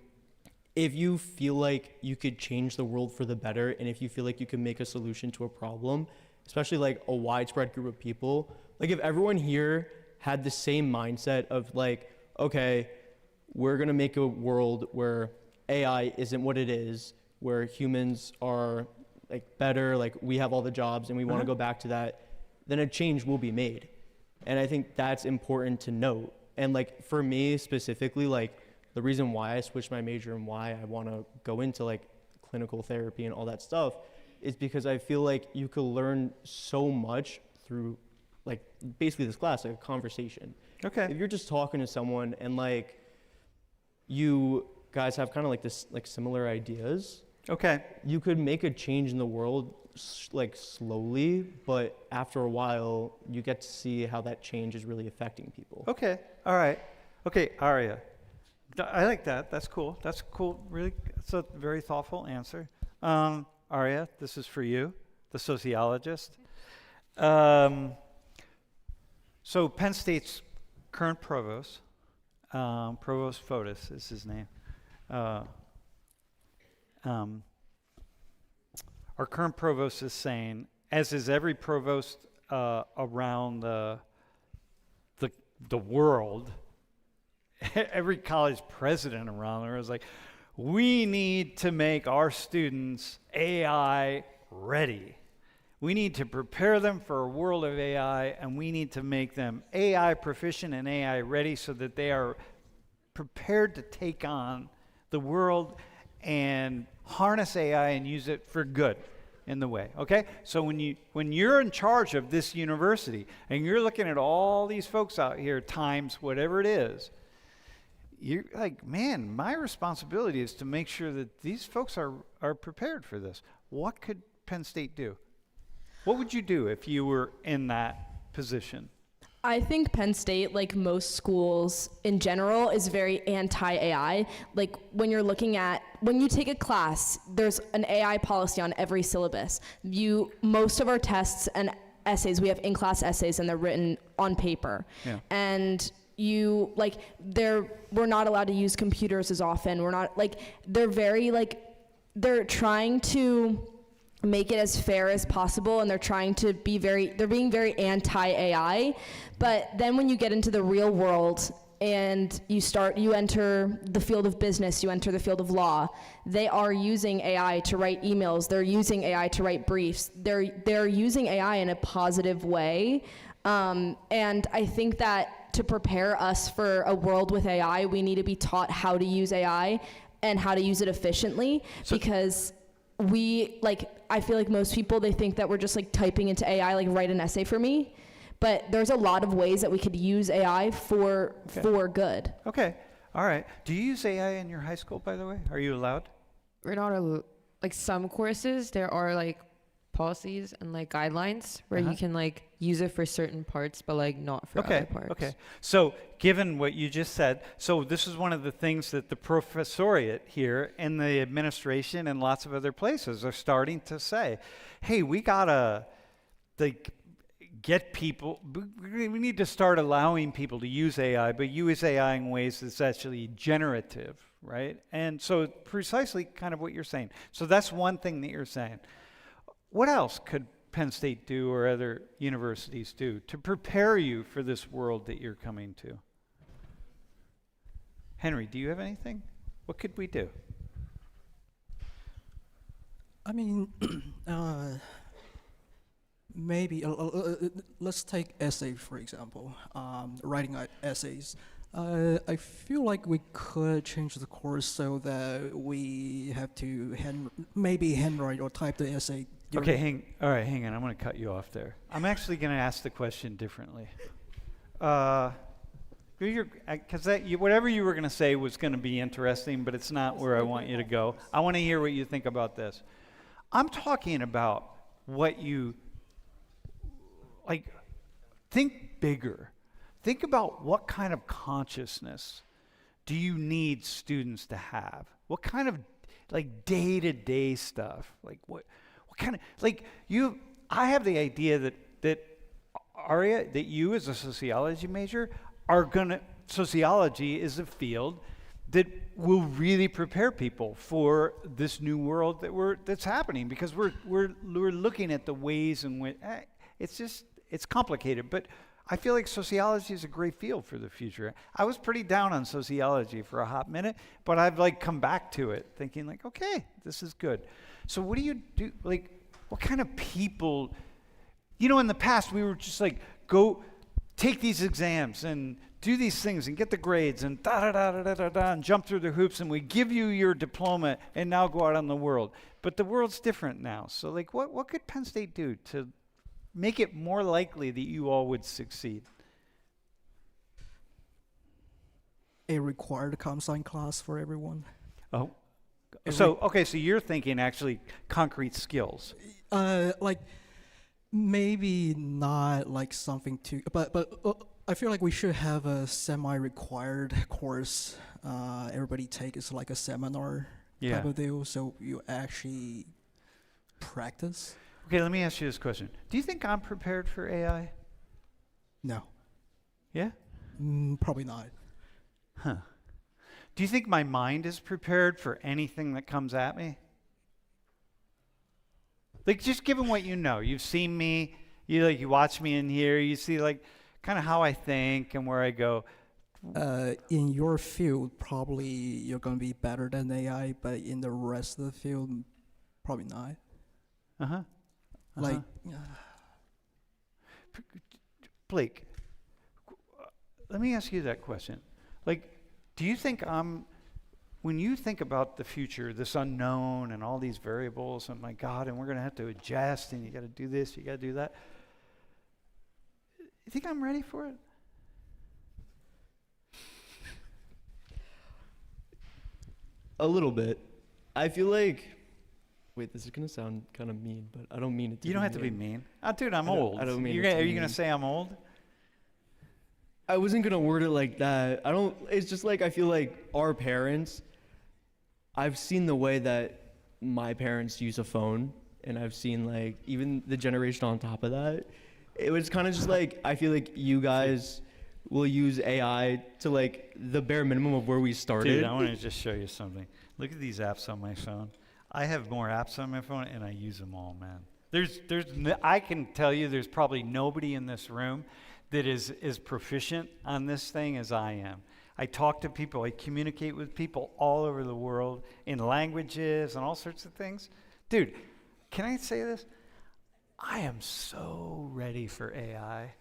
if you feel like you could change the world for the better, and if you feel like you can make a solution to a problem, especially like a widespread group of people, like if everyone here had the same mindset of like, okay, we're going to make a world where AI isn't what it is, where humans are like better, like we have all the jobs and we want to go back to that, then a change will be made. And I think that's important to note. And like for me specifically, like the reason why I switched my major and why I want to go into like clinical therapy and all that stuff is because I feel like you could learn so much through like basically this class, like a conversation. Okay. If you're just talking to someone and like you guys have kind of like this like similar ideas, okay, you could make a change in the world like slowly, but after a while you get to see how that change is really affecting people. Okay, all right. Okay, Aria. I like that. That's cool. That's cool. Really, it's a very thoughtful answer. Aria, this is for you, the sociologist. So Penn State's current provost, Provost Fotis is his name. Our current provost is saying, as is every provost around the world, every college president around there is like, we need to make our students AI ready. We need to prepare them for a world of AI, and we need to make them AI proficient and AI ready so that they are prepared to take on the world and harness AI and use it for good in the way, okay? So when you're in charge of this university and you're looking at all these folks out here times whatever it is, you're like, man, my responsibility is to make sure that these folks are prepared for this. What could Penn State do? What would you do if you were in that position? I think Penn State, like most schools in general, is very anti-AI. Like when you take a class, there's an AI policy on every syllabus. Most of our tests and essays, we have in-class essays and they're written on paper. Yeah. And we're not allowed to use computers as often. They're trying to make it as fair as possible, and they're being very anti-AI. But then when you get into the real world and you enter the field of business, you enter the field of law, they are using AI to write emails, they're using AI to write briefs, they're using AI in a positive way. And I think that to prepare us for a world with AI, we need to be taught how to use AI and how to use it efficiently, because I feel like most people, they think that we're just like typing into AI, like write an essay for me. But there's a lot of ways that we could use AI for good. Okay, all right. Do you use AI in your high school, by the way? Are you allowed? We're not like some courses, there are like policies and like guidelines where you can like use it for certain parts, but like not for other parts. Okay. So given what you just said, so this is one of the things that the professoriate here and the administration and lots of other places are starting to say, hey, we gotta get people, we need to start allowing people to use AI, but use AI in ways that's actually generative, right? And so precisely kind of what you're saying. So that's one thing that you're saying. What else could Penn State do or other universities do to prepare you for this world that you're coming to? Henry, do you have anything? What could we do? I mean, maybe, let's take essays, for example, writing essays. I feel like we could change the course so that we have to maybe handwrite or type the essay. Okay, hang on. I'm going to cut you off there. I'm actually going to ask the question differently. Because whatever you were going to say was going to be interesting, but it's not where I want you to go. I want to hear what you think about this. I'm talking about what you, think bigger. Think about what kind of consciousness do you need students to have? What kind of, day-to-day stuff? What kind of, I have the idea that Aria, that you as a sociology major sociology is a field that will really prepare people for this new world that's happening, because we're looking at the ways in which, it's complicated, but I feel like sociology is a great field for the future. I was pretty down on sociology for a hot minute, but I've come back to it thinking okay, this is good. So what do you do? What kind of people, in the past we were just go take these exams and do these things and get the grades and and jump through the hoops, and we give you your diploma and now go out on the world. But the world's different now. So what could Penn State do to make it more likely that you all would succeed? A required comp sci class for everyone. Oh, so you're thinking actually concrete skills. Maybe not something too, but I feel like we should have a semi-required course. Everybody take is a seminar type of deal, so you actually practice. Okay, let me ask you this question. Do you think I'm prepared for AI? No. Yeah? Probably not. Huh. Do you think my mind is prepared for anything that comes at me? Like, just given what you know, you've seen me, you watch me in here, you see like kind of how I think and where I go. In your field, probably you're going to be better than AI, but in the rest of the field, probably not. Like, Blake, let me ask you that question. Like, do you think when you think about the future, this unknown and all these variables, and my God, and we're going to have to adjust, and you got to do this, you got to do that, you think I'm ready for it? A little bit. I feel like, wait, this is gonna sound kind of mean, but I don't mean it to You don't be have to be mean. mean. Oh, dude, I'm I don't- old. I don't mean You're it to gonna, are be you going to mean. say I'm old? I wasn't gonna word it like that. It's just like I feel like our parents, I've seen the way that my parents use a phone, and I've seen like even the generation on top of that. It was kind of just like, I feel like you guys will use AI to like the bare minimum of where we started. Dude, I want to just show you something. Look at these apps on my phone. I have more apps on my phone, and I use them all, man. I can tell you there's probably nobody in this room that is as proficient on this thing as I am. I talk to people, I communicate with people all over the world in languages and all sorts of things. Dude, can I say this? I am so ready for AI.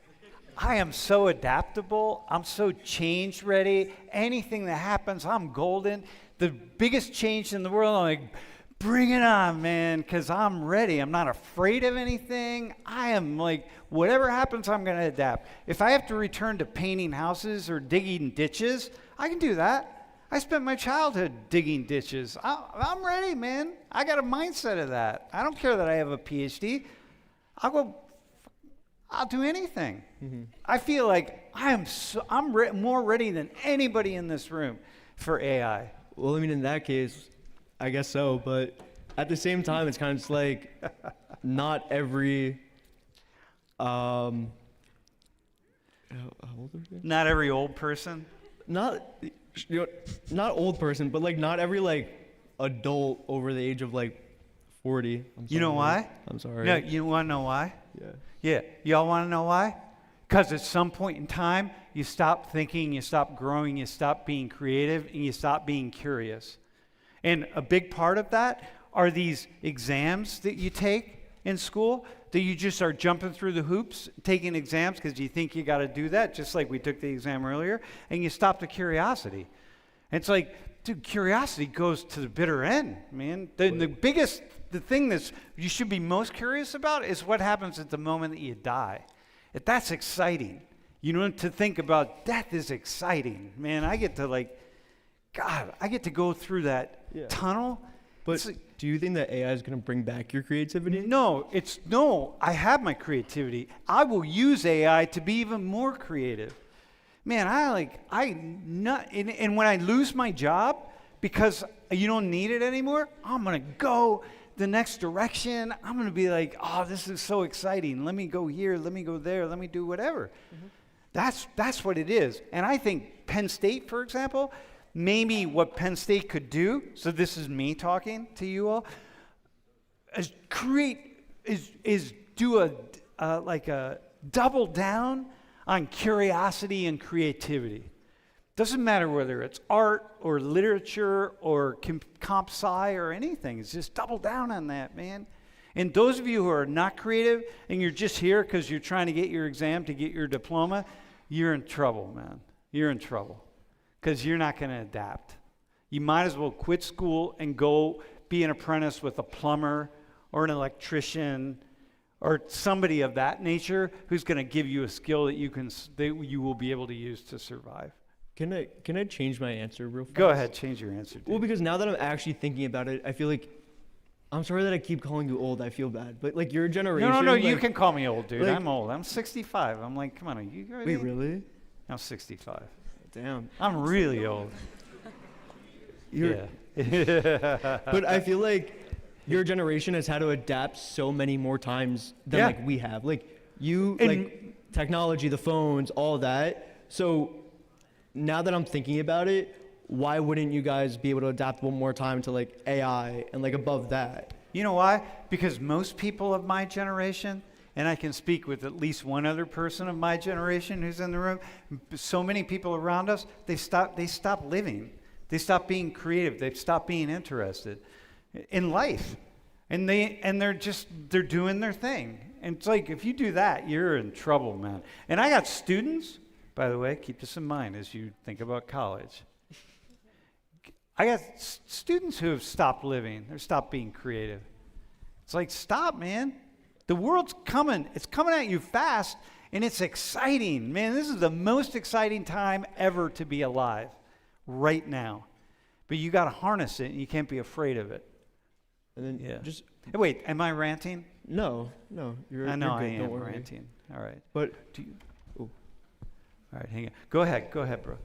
I am so adaptable. I'm so change ready. Anything that happens, I'm golden. The biggest change in the world, I'm like, bring it on, man, because I'm ready. I'm not afraid of anything. I am like, whatever happens, I'm going to adapt. If I have to return to painting houses or digging ditches, I can do that. I spent my childhood digging ditches. I'm ready, man. I got a mindset of that. I don't care that I have a PhD. I'll do anything. Mm-hmm. I feel like I'm more ready than anybody in this room for AI. Well, I mean, in that case, I guess so. But at the same time, it's kind of just like not every. How old are you? Not every old person. Not old person, but like not every like adult over the age of like 40. You know why? I'm sorry. No, you want to know why? Yeah. Yeah. Y'all want to know why? Because at some point in time, you stop thinking, you stop growing, you stop being creative, and you stop being curious. And a big part of that are these exams that you take in school, that you just are jumping through the hoops, taking exams because you think you got to do that, just like we took the exam earlier, and you stop the curiosity. And it's like, dude, curiosity goes to the bitter end, man. The thing that you should be most curious about is what happens at the moment that you die. That's exciting. You know, to think about death is exciting, man. I get to go through that tunnel. But do you think that AI is going to bring back your creativity? No, I have my creativity. I will use AI to be even more creative. Man, and when I lose my job because you don't need it anymore, I'm going to go the next direction. I'm going to be like, oh, this is so exciting. Let me go here. Let me go there. Let me do whatever. Mm-hmm. That's what it is. And I think Penn State, for example, maybe what Penn State could do, so this is me talking to you all, is do a double down on curiosity and creativity. Doesn't matter whether it's art or literature or comp sci or anything. It's just double down on that, man. And those of you who are not creative and you're just here because you're trying to get your exam to get your diploma, you're in trouble, man. You're in trouble because you're not going to adapt. You might as well quit school and go be an apprentice with a plumber or an electrician or somebody of that nature who's going to give you a skill that you will be able to use to survive. Can I change my answer real fast? Go ahead, change your answer, dude. Well, because now that I'm actually thinking about it, I feel like, I'm sorry that I keep calling you old. I feel bad, but like your generation. No, like, you can call me old, dude. like- I'm old. I'm 65. I'm like, come on, you ready? Wait, really? I'm 65. Damn. I'm really old. Yeah. But I feel like your generation has had to adapt so many more times than like we have. Like you, like technology, the phones, all that. So now that I'm thinking about it, why wouldn't you guys be able to adapt one more time to like AI and like above that? You know why? Because most people of my generation, and I can speak with at least one other person of my generation who's in the room, so many people around us, they stop living. They stop being creative. They've stopped being interested in life. And they're doing their thing. And it's like, if you do that, you're in trouble, man. And I got students, by the way, keep this in mind as you think about college. I got students who have stopped living. They've stopped being creative. It's like, stop, man. The world's coming. It's coming at you fast, and it's exciting. Man, this is the most exciting time ever to be alive right now. But you got to harness it, and you can't be afraid of it. And then just Hey, wait, am I ranting? no, you're I know you're good, I don't am worry. ranting. All right. But All right, hang on. Go ahead, bro.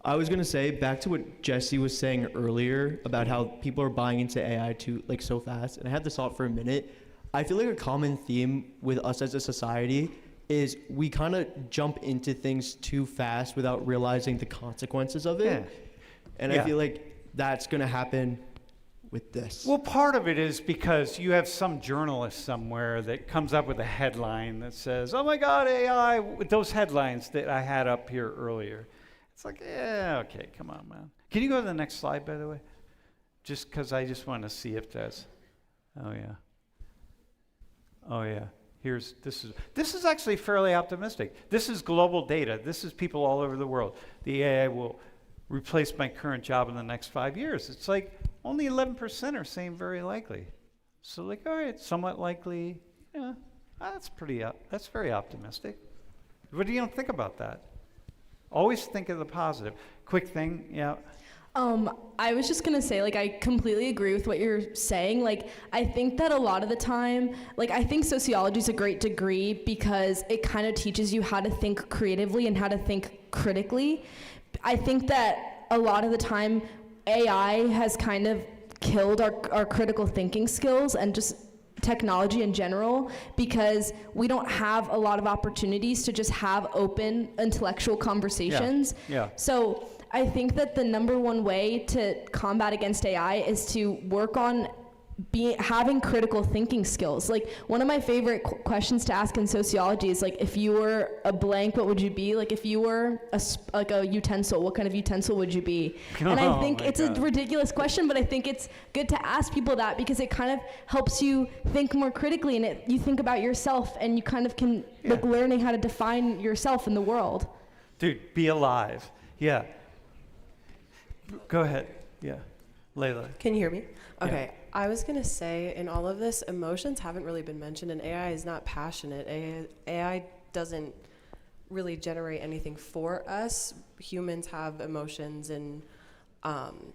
I was gonna say back to what Jesse was saying earlier about how people are buying into AI too like so fast, and I had this thought for a minute. I feel like a common theme with us as a society is we kind of jump into things too fast without realizing the consequences of it. Yeah. And Yeah. I feel like that's gonna happen with this. Well, part of it is because you have some journalist somewhere that comes up with a headline that says, "Oh my God, AI," with those headlines that I had up here earlier. It's like, yeah, okay, come on, man. Can you go to the next slide, by the way? Just because I just want to see if that's, oh yeah. This is actually fairly optimistic. This is global data. This is people all over the world. The AI will replace my current job in the next 5 years. It's like only 11% are saying very likely. So like, all right, somewhat likely, yeah, that's very optimistic. What do you think about that? Always think of the positive. Quick thing, yeah. I was just gonna say, like, I completely agree with what you're saying. Like, I think that a lot of the time, like, I think sociology is a great degree because it kind of teaches you how to think creatively and how to think critically. I think that a lot of the time, AI has kind of killed our critical thinking skills and just technology in general, because we don't have a lot of opportunities to just have open intellectual conversations. Yeah. So I think that the number one way to combat against AI is to work on having critical thinking skills. Like, one of my favorite questions to ask in sociology is, like, if you were a blank, what would you be? Like, if you were a utensil, what kind of utensil would you be? And I think it's a ridiculous question, but I think it's good to ask people that because it kind of helps you think more critically, and you think about yourself, and you kind of can like learning how to define yourself in the world. Dude, be alive. Yeah. Go ahead. Yeah. Layla. Can you hear me? Yeah. Okay. I was going to say, in all of this, emotions haven't really been mentioned, and AI is not passionate. AI doesn't really generate anything for us. Humans have emotions, and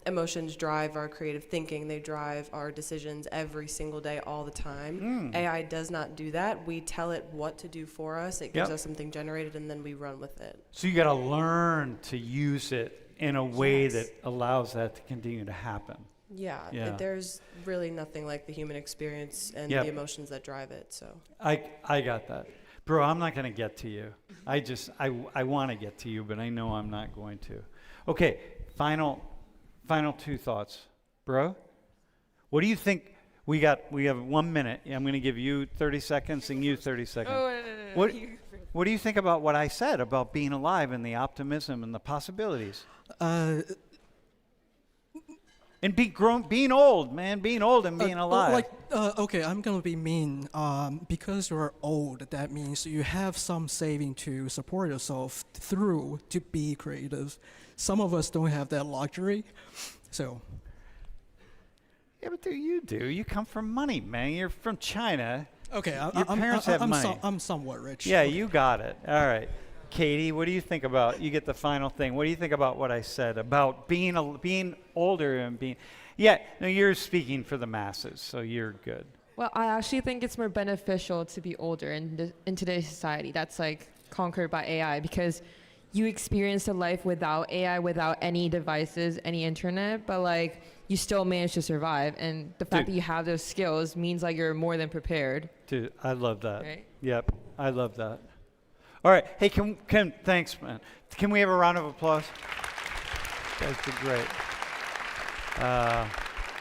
emotions drive our creative thinking. They drive our decisions every single day, all the time. AI does not do that. We tell it what to do for us. It gives us something generated, and then we run with it. So you got to learn to use it in a way that allows that to continue to happen. Yeah. There's really nothing like the human experience and the emotions that drive it. So I got that. Bro, I'm not going to get to you. I want to get to you, but I know I'm not going to. Okay, final two thoughts. Bro, what do you think? We have 1 minute. I'm going to give you 30 seconds and you 30 seconds. Oh, no. What do you think about what I said about being alive and the optimism and the possibilities? And being old, man, being old and being alive. Okay, I'm gonna be mean. Because you're old, that means you have some saving to support yourself through to be creative. Some of us don't have that luxury, so. Yeah, but you do. You come from money, man. You're from China. Okay, Your parents have money. I'm somewhat rich. Yeah, okay. you got it. All right. Katie, what do you think about, you get the final thing. What do you think about what I said about being older and being, no, you're speaking for the masses, so you're good. Well, I actually think it's more beneficial to be older in today's society that's like conquered by AI, because you experience a life without AI, without any devices, any internet, but like you still manage to survive. And the fact that you have those skills means like you're more than prepared. Dude, I love that. Right? Yep, I love that. All right, hey, thanks, man. Can we have a round of applause? guys did great.